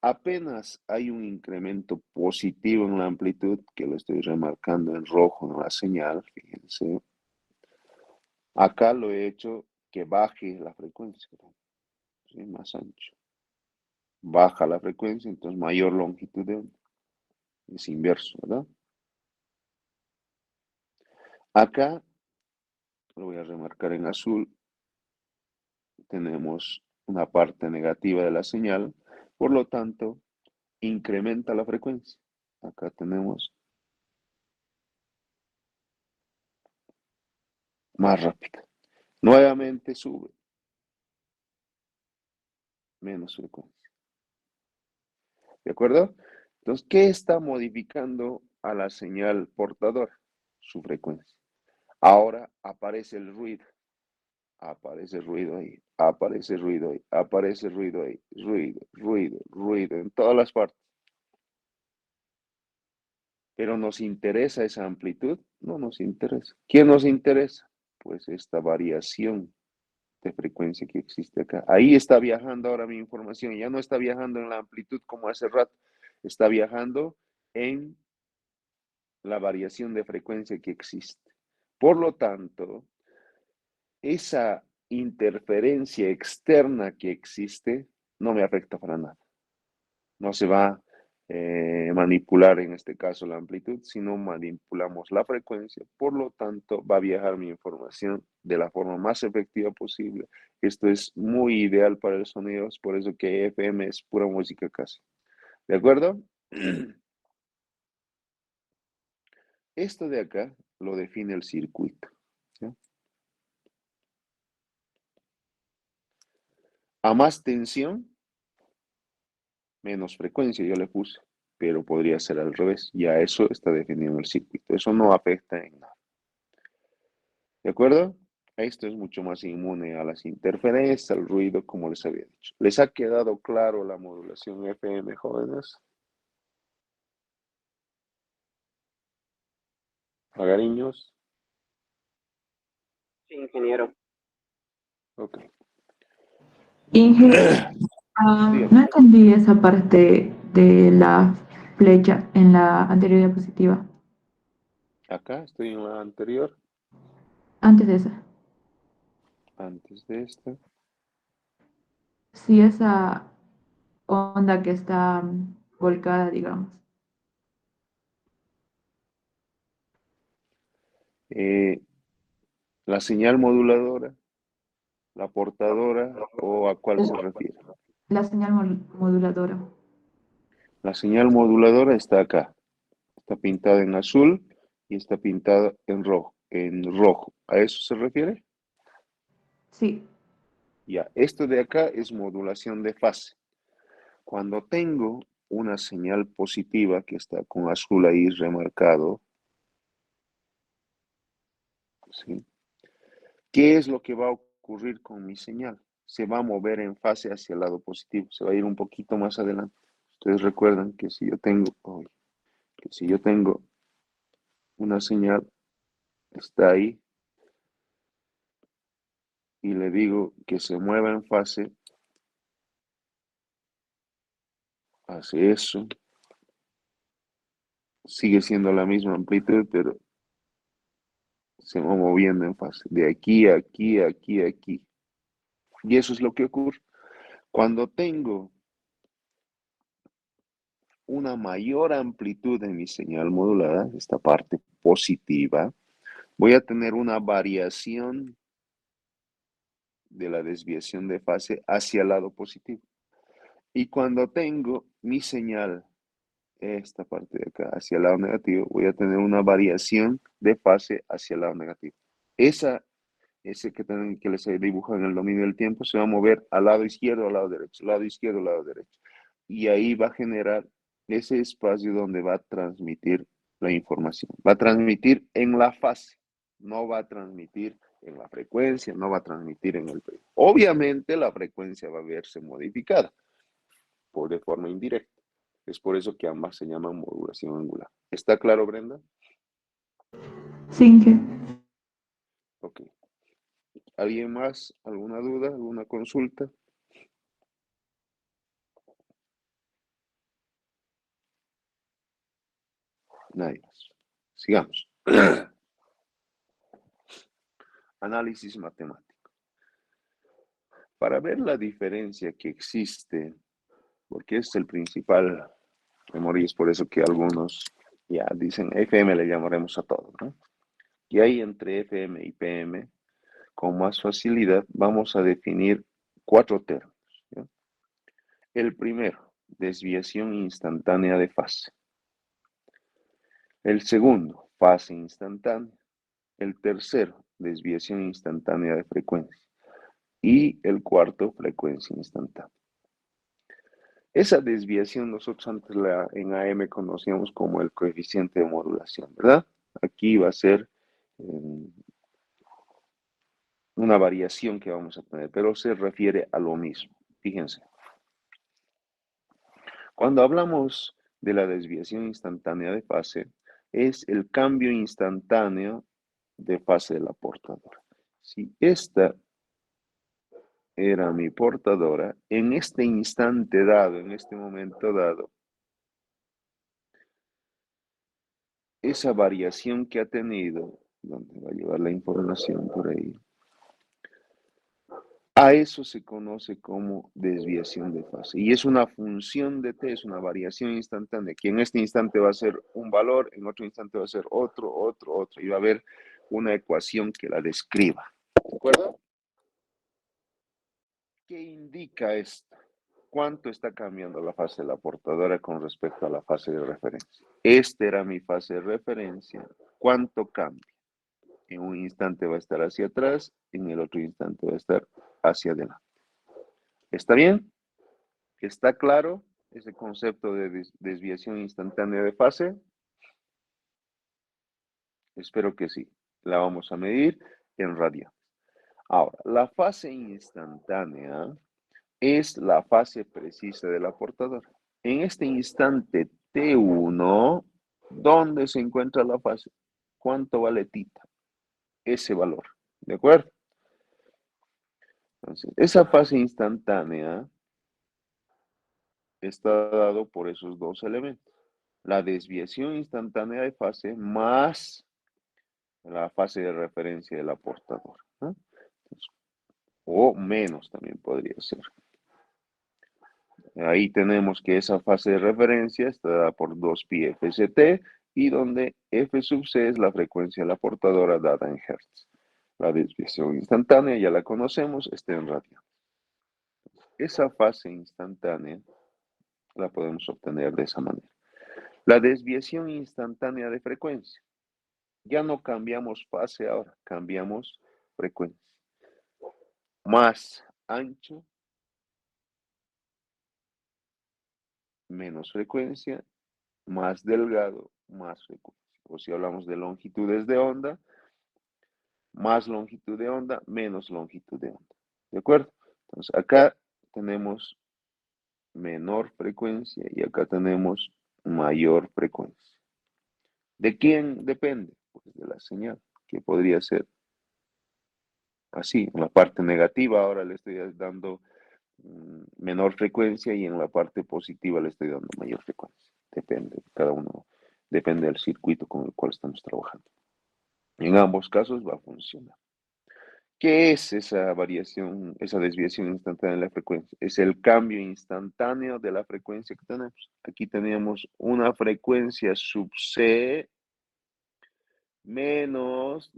Apenas hay un incremento positivo en la amplitud, que lo estoy remarcando en rojo en la señal, fíjense. Acá lo he hecho que baje la frecuencia, ¿sí? Más ancho. Baja la frecuencia, entonces mayor longitud de onda. Es inverso, ¿verdad? Acá, lo voy a remarcar en azul, tenemos una parte negativa de la señal, por lo tanto, incrementa la frecuencia. Acá tenemos más rápida. Nuevamente sube, menos frecuencia. ¿De acuerdo? Entonces, ¿qué está modificando a la señal portadora? Su frecuencia. Ahora aparece el ruido. Aparece ruido ahí, aparece ruido ahí, aparece ruido ahí, ruido, ruido, ruido, en todas las partes. Pero ¿nos interesa esa amplitud? No nos interesa. ¿Qué nos interesa? Pues esta variación de frecuencia que existe acá. Ahí está viajando ahora mi información. Ya no está viajando en la amplitud como hace rato. Está viajando en la variación de frecuencia que existe. Por lo tanto, esa interferencia externa que existe no me afecta para nada. No se va a manipular en este caso la amplitud, sino manipulamos la frecuencia. Por lo tanto, va a viajar mi información de la forma más efectiva posible. Esto es muy ideal para el sonido, es por eso que FM es pura música casi. ¿De acuerdo? Esto de acá lo define el circuito. ¿Sí? A más tensión, menos frecuencia, yo le puse, pero podría ser al revés. Ya eso está definiendo el circuito. Eso no afecta en nada. ¿De acuerdo? Esto es mucho más inmune a las interferencias, al ruido, como les había dicho. ¿Les ha quedado claro la modulación FM, jóvenes? ¿Magariños? Sí, ingeniero. Ok. Inge, Dígame. no entendí esa parte de la flecha en la anterior diapositiva. Acá estoy en la anterior, Antes de esa. antes de esta. Sí, esa onda que está volcada, digamos. Eh, la señal moduladora, la portadora o a cuál se refiere. La señal moduladora. La señal moduladora está acá. Está pintada en azul y está pintada en rojo. En rojo. ¿A eso se refiere? Sí, Ya, esto de acá es modulación de fase. Cuando tengo una señal positiva que está con azul ahí remarcado, ¿sí? ¿Qué es lo que va a ocurrir con mi señal? Se va a mover en fase hacia el lado positivo, se va a ir un poquito más adelante. Ustedes recuerdan que si yo tengo una señal, está ahí, y le digo que se mueva en fase, hace eso, sigue siendo la misma amplitud, pero se va moviendo en fase, de aquí a aquí, aquí, aquí. Y eso es lo que ocurre. Cuando tengo una mayor amplitud en mi señal modulada, esta parte positiva, voy a tener una variación de la desviación de fase hacia el lado positivo. Y cuando tengo mi señal, esta parte de acá, hacia el lado negativo, voy a tener una variación de fase hacia el lado negativo. Ese que les dibujo en el dominio del tiempo se va a mover al lado izquierdo, al lado derecho, lado izquierdo, al lado derecho. Y ahí va a generar ese espacio donde va a transmitir la información. Va a transmitir en la fase, no va a transmitir en la frecuencia, no va a transmitir en el periodo. Obviamente la frecuencia va a verse modificada de forma indirecta. Es por eso que ambas se llaman modulación angular. ¿Está claro, Brenda? sí, Inge. Ok. ¿Alguien más? ¿Alguna duda? ¿Alguna consulta? Nadie más. Sigamos. Análisis matemático. para ver la diferencia que existe, porque es el principal temor y es por eso que algunos ya dicen FM le llamaremos a todo, ¿no? Y hay entre FM y PM, con más facilidad, vamos a definir 4 términos, ¿ya? El primero, desviación instantánea de fase. El segundo, fase instantánea. El tercero, desviación instantánea de frecuencia. Y el cuarto, frecuencia instantánea. Esa desviación nosotros antes en AM conocíamos como el coeficiente de modulación, ¿verdad? Aquí va a ser una variación que vamos a tener, pero se refiere a lo mismo. Fíjense, cuando hablamos de la desviación instantánea de fase, es el cambio instantáneo de fase de la portadora. Si esta era mi portadora, en este instante dado, en este momento dado, esa variación que ha tenido, ¿dónde va a llevar la información por ahí? A eso se conoce como desviación de fase. Y es una función de t, es una variación instantánea, que en este instante va a ser un valor, en otro instante va a ser otro. Y va a haber una ecuación que la describa. ¿De acuerdo? ¿Qué indica esto? ¿Cuánto está cambiando la fase de la portadora con respecto a la fase de referencia? Esta era mi fase de referencia. ¿Cuánto cambia? En un instante va a estar hacia atrás, en el otro instante va a estar hacia adelante. ¿Está bien? ¿Está claro ese concepto de desviación instantánea de fase? Espero que sí. La vamos a medir en radianes. Ahora, la fase instantánea es la fase precisa de la portadora. En este instante T1, ¿dónde se encuentra la fase? ¿Cuánto vale tita? Ese valor. ¿De acuerdo? Entonces, esa fase instantánea está dado por esos dos elementos. La desviación instantánea de fase más la fase de referencia de la portadora, ¿no? Entonces, o menos también podría ser. Ahí tenemos que esa fase de referencia está dada por 2pi FCT y donde F sub C es la frecuencia de la portadora dada en Hertz. La desviación instantánea ya la conocemos, está en radio. Esa fase instantánea la podemos obtener de esa manera. La desviación instantánea de frecuencia. Ya no cambiamos fase ahora, cambiamos frecuencia. Más ancho, menos frecuencia, más delgado, más frecuencia. O si hablamos de longitudes de onda, más longitud de onda, menos longitud de onda. ¿De acuerdo? Entonces acá tenemos menor frecuencia y acá tenemos mayor frecuencia. ¿De quién depende? Pues de la señal, que podría ser así. En la parte negativa ahora le estoy dando menor frecuencia y en la parte positiva le estoy dando mayor frecuencia. Depende, cada uno depende del circuito con el cual estamos trabajando. En ambos casos va a funcionar. ¿Qué es esa variación, esa desviación instantánea de la frecuencia? Es el cambio instantáneo de la frecuencia que tenemos. Aquí teníamos una frecuencia sub C menos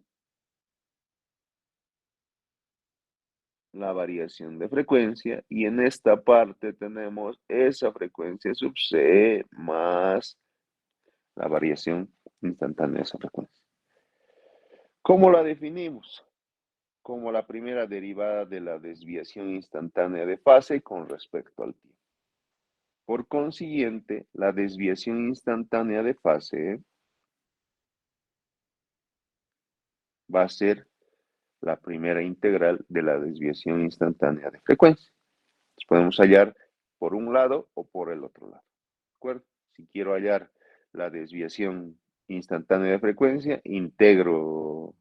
la variación de frecuencia y en esta parte tenemos esa frecuencia sub C más la variación instantánea de esa frecuencia. ¿Cómo la definimos? Como la primera derivada de la desviación instantánea de fase con respecto al tiempo. Por consiguiente, la desviación instantánea de fase va a ser la primera integral de la desviación instantánea de frecuencia. Entonces podemos hallar por un lado o por el otro lado. ¿De acuerdo? Si quiero hallar la desviación instantánea de frecuencia, integro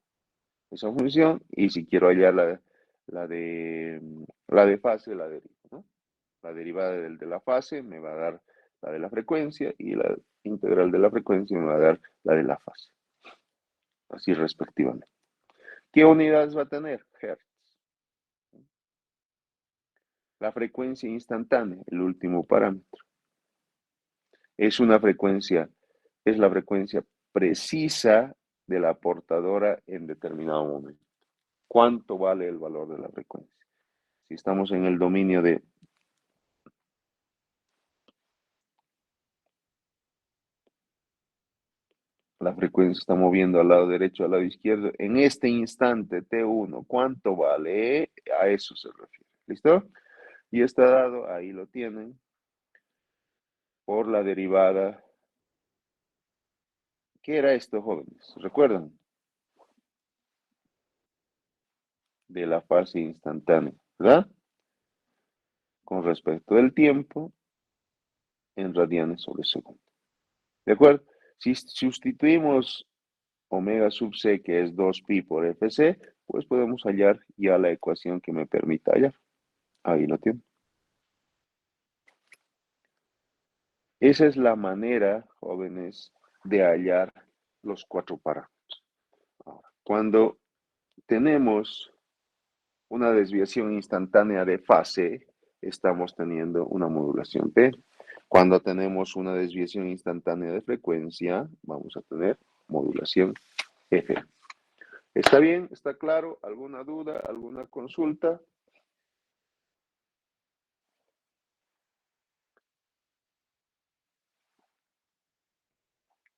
esa función y si quiero hallar la de fase, la derivo, ¿no? La derivada de la fase me va a dar la de la frecuencia y la integral de la frecuencia me va a dar la de la fase. Así respectivamente. ¿Qué unidades va a tener? Hertz. La frecuencia instantánea, el último parámetro. Es una frecuencia, es la frecuencia precisa de la portadora en determinado momento. ¿Cuánto vale el valor de la frecuencia? Si estamos en el dominio de la frecuencia está moviendo al lado derecho, al lado izquierdo, en este instante T1, ¿cuánto vale? A eso se refiere. ¿Listo? Y está dado, ahí lo tienen, por la derivada. ¿Qué era esto, jóvenes? ¿Recuerdan? De la fase instantánea, ¿verdad? Con respecto del tiempo en radianes sobre segundo. ¿De acuerdo? Si sustituimos omega sub c, que es 2pi por fc, pues podemos hallar ya la ecuación que me permita hallar. Ahí lo tienen. Esa es la manera, jóvenes, de hallar los 4 parámetros. Ahora, cuando tenemos una desviación instantánea de fase, estamos teniendo una modulación P. Cuando tenemos una desviación instantánea de frecuencia, vamos a tener modulación F. ¿Está bien? ¿Está claro? ¿Alguna duda? ¿Alguna consulta?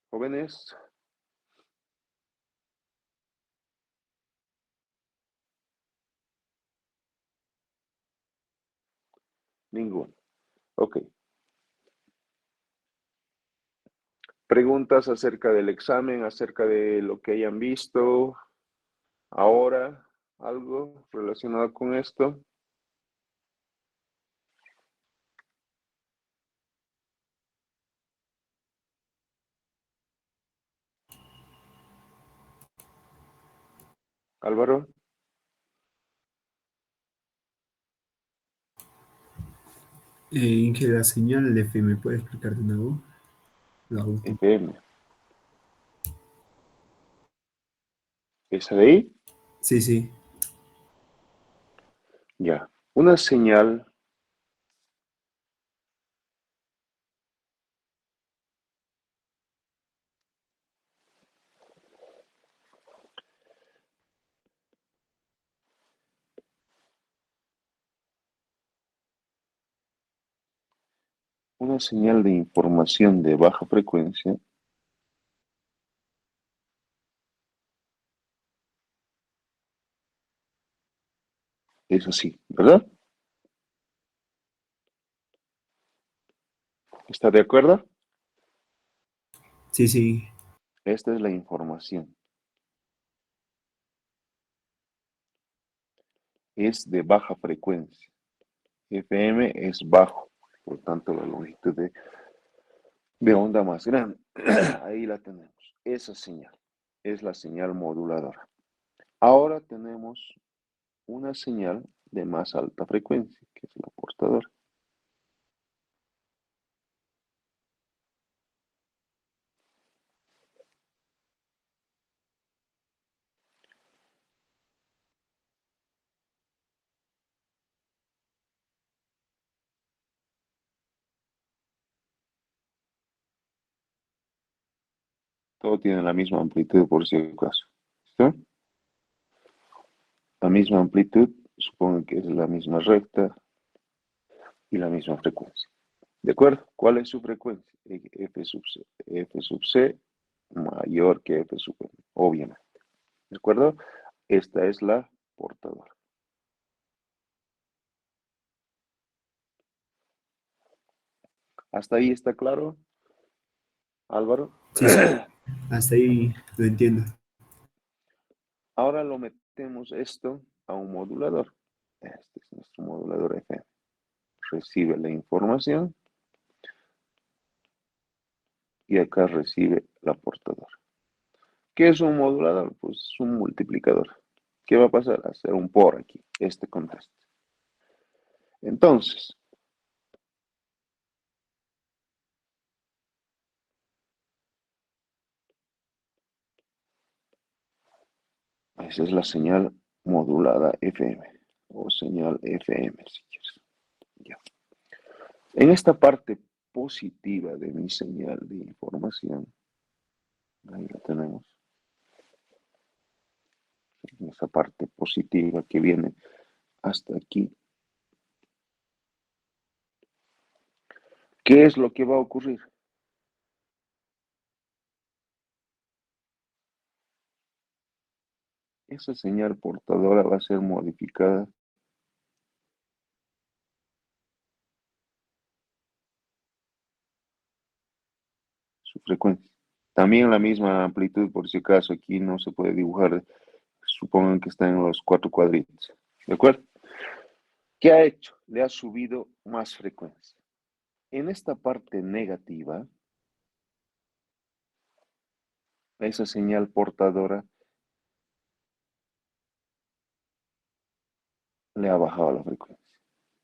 Jóvenes, ninguno. Ok. Preguntas acerca del examen, acerca de lo que hayan visto ahora, algo relacionado con esto. Álvaro, Que la señal F, ¿me puede explicar de nuevo? La última. FM. ¿Esa de ahí? Sí, sí. Ya. Una señal de información de baja frecuencia es así, ¿verdad? ¿Está de acuerdo? Sí, sí. Esta es la información. Es de baja frecuencia. FM es bajo, por tanto la longitud de onda más grande. Ahí la tenemos. Esa señal es la señal moduladora. Ahora tenemos una señal de más alta frecuencia, que es la portadora. Todo tiene la misma amplitud por si acaso. ¿Está? La misma amplitud, supongo que es la misma recta y la misma frecuencia. ¿De acuerdo? ¿Cuál es su frecuencia? F sub C. F sub C mayor que F sub M, obviamente. ¿De acuerdo? Esta es la portadora. ¿Hasta ahí está claro, Álvaro? Sí, sí. Hasta ahí lo entiendo. Ahora lo metemos esto a un modulador. Este es nuestro modulador FM. Recibe la información y acá recibe la portadora. ¿Qué es un modulador? Pues es un multiplicador. ¿Qué va a pasar? A hacer un por aquí, este contraste. Entonces, esa es la señal modulada FM o señal FM si quieres. En esta parte positiva de mi señal de información, ahí la tenemos, en esa parte positiva que viene hasta aquí, ¿qué es lo que va a ocurrir? Esa señal portadora va a ser modificada su frecuencia. También la misma amplitud, por si acaso, aquí no se puede dibujar. Supongan que está en los 4 cuadritos. ¿De acuerdo? ¿Qué ha hecho? Le ha subido más frecuencia. En esta parte negativa, esa señal portadora le ha bajado la frecuencia.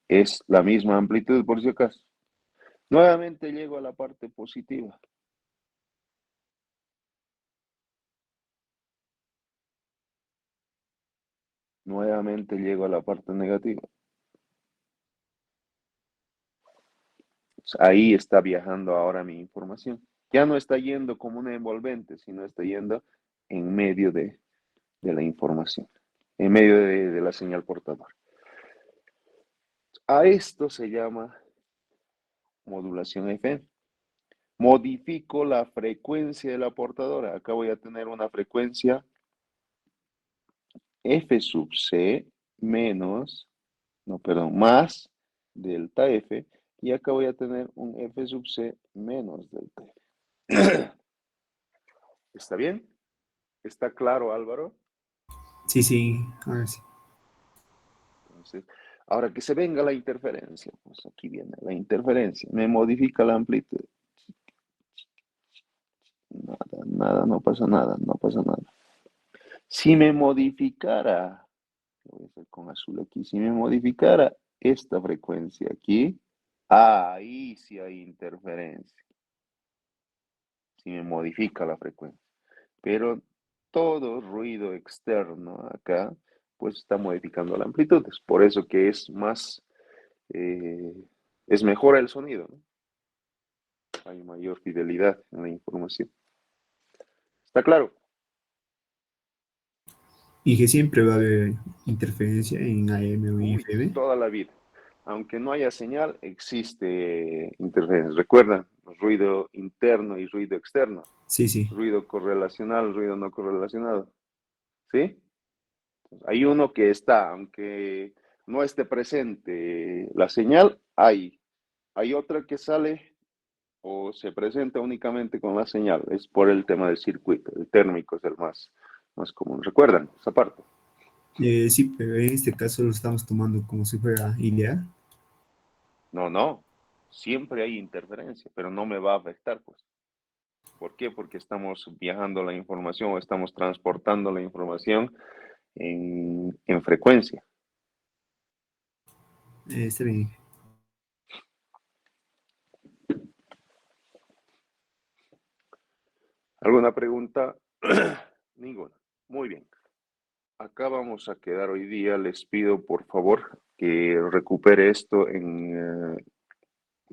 Es la misma amplitud, por si acaso. Nuevamente llego a la parte positiva. Nuevamente llego a la parte negativa. Ahí está viajando ahora mi información. Ya no está yendo como una envolvente, sino está yendo en medio de la información, en medio de la señal portadora. A esto se llama modulación FM. Modifico la frecuencia de la portadora. Acá voy a tener una frecuencia F sub C menos, no, perdón, más delta F, y acá voy a tener un F sub C menos delta F. ¿Está bien? ¿Está claro, Álvaro? Sí, sí, ahora sí. Entonces, ahora que se venga la interferencia, pues aquí viene la interferencia, me modifica la amplitud. Nada, nada, no pasa nada, no pasa nada. Si me modificara, lo voy a hacer con azul aquí, si me modificara esta frecuencia aquí, ahí sí hay interferencia. Si me modifica la frecuencia. Pero todo ruido externo acá, pues está modificando la amplitud. Es por eso que es más, es mejor el sonido, ¿no? Hay mayor fidelidad en la información. ¿Está claro? Y que siempre va a haber interferencia en AM o Uy, FM. toda la vida. Aunque no haya señal, existe interferencia. Recuerda, ruido interno y ruido externo. Sí, sí. Ruido correlacional, ruido no correlacionado. ¿Sí? Hay uno que está, aunque no esté presente la señal, hay. Hay otra que sale o se presenta únicamente con la señal. Es por el tema del circuito. El térmico es el más común. ¿Recuerdan esa parte? Sí, pero en este caso lo estamos tomando como si fuera ideal. No, no. Siempre hay interferencia, pero no me va a afectar, pues. ¿Por qué? Porque estamos viajando la información o estamos transportando la información en frecuencia. Está bien. ¿Alguna pregunta? Ninguna. Muy bien. Acá vamos a quedar hoy día. Les pido por favor que recupere esto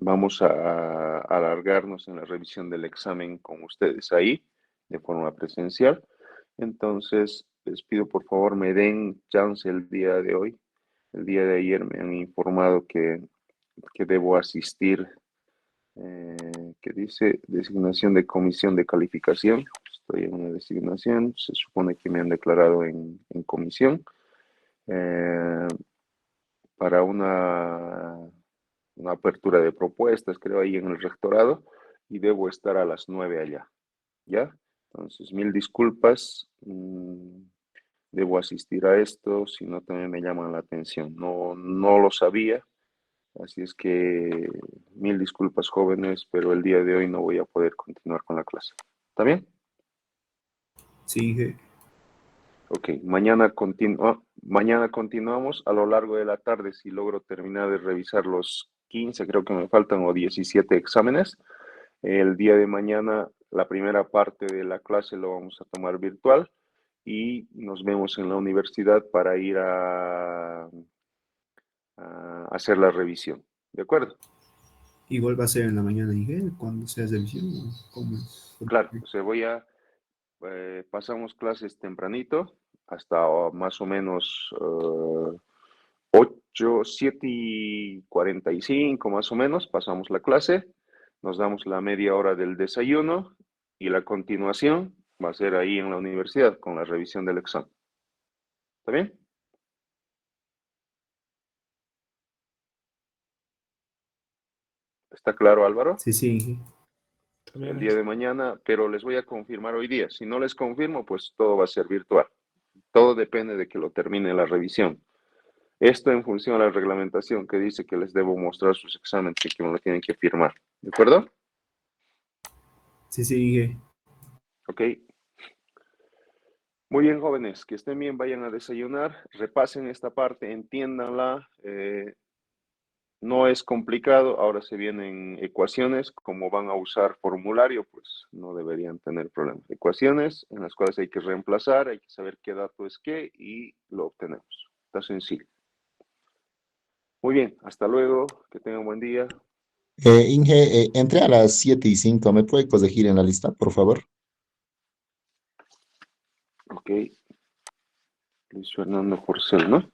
vamos a alargarnos en la revisión del examen con ustedes ahí, de forma presencial. Entonces, les pido por favor me den chance el día de hoy. El día de ayer me han informado que debo asistir, que dice designación de comisión de calificación. Estoy en una designación, se supone que me han declarado en comisión eh, para una apertura de propuestas, creo, ahí en el rectorado, y debo estar a las 9 allá, ¿ya? Entonces, mil disculpas, debo asistir a esto, si no también me llaman la atención. No, no lo sabía, así es que mil disculpas, jóvenes, pero el día de hoy no voy a poder continuar con la clase. ¿Está bien? Sí, Ok, mañana continuamos a lo largo de la tarde si logro terminar de revisar los 15, creo que me faltan, o 17 exámenes. El día de mañana la primera parte de la clase lo vamos a tomar virtual y nos vemos en la universidad para ir a hacer la revisión. ¿De acuerdo? Igual va a ser en la mañana, Inge, cuando sea revisión, ¿o cómo es? Claro, se voy a, pasamos clases tempranito, hasta más o menos 8, 7:45 más o menos, pasamos la clase, nos damos la media hora del desayuno y la continuación va a ser ahí en la universidad con la revisión del examen. ¿Está bien? ¿Está claro, Álvaro? Sí, sí, Inge. El día de mañana, pero les voy a confirmar hoy día. Si no les confirmo, pues todo va a ser virtual. Todo depende de que lo termine la revisión. Esto en función a la reglamentación que dice que les debo mostrar sus exámenes y que me lo tienen que firmar. ¿De acuerdo? Sí, sí, Inge. Ok. Muy bien, jóvenes, que estén bien, vayan a desayunar, repasen esta parte, entiéndanla. No es complicado, ahora se vienen ecuaciones, como van a usar formulario, pues no deberían tener problemas. Ecuaciones en las cuales hay que reemplazar, hay que saber qué dato es qué y lo obtenemos. Está sencillo. Muy bien, hasta luego, que tengan buen día. Inge, entré a las 7:05. ¿Me puede corregir en la lista, por favor? Ok, Luis Fernando Porcel, ¿no?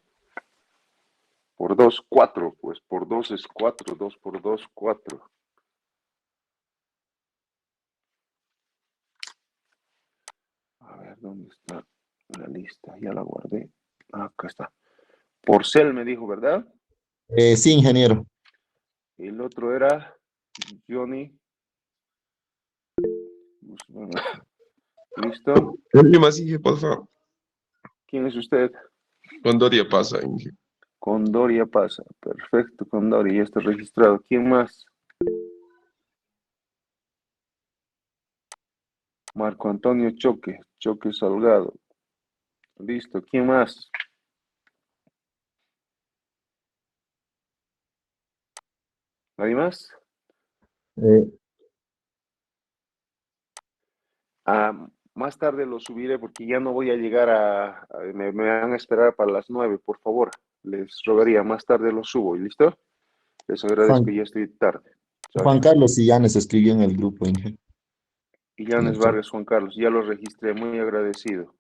Por 2, 4, pues por 2 es 4, 2 por 2, 4. A ver, ¿dónde está la lista? Ya la guardé. Acá está. Porcel me dijo, ¿verdad? Sí, ingeniero. El otro era Johnny. ¿Listo? Yo más Inge, por favor. ¿Quién es usted? Condoria pasa, Inge. Condoria pasa. Perfecto, Condoria, ya está registrado. ¿Quién más? Marco Antonio Choque. Choque Salgado. Listo. ¿Quién más? ¿Nadie más? Eh, Más tarde lo subiré porque ya no voy a llegar me van a esperar para las 9, por favor. Les rogaría, más tarde lo subo. ¿Listo? Les agradezco, Juan, ya estoy tarde. Chao, Juan chao. Carlos Sillanes escribió en el grupo, Inge. En Illanes el chat. Vargas, Juan Carlos, ya lo registré, muy agradecido.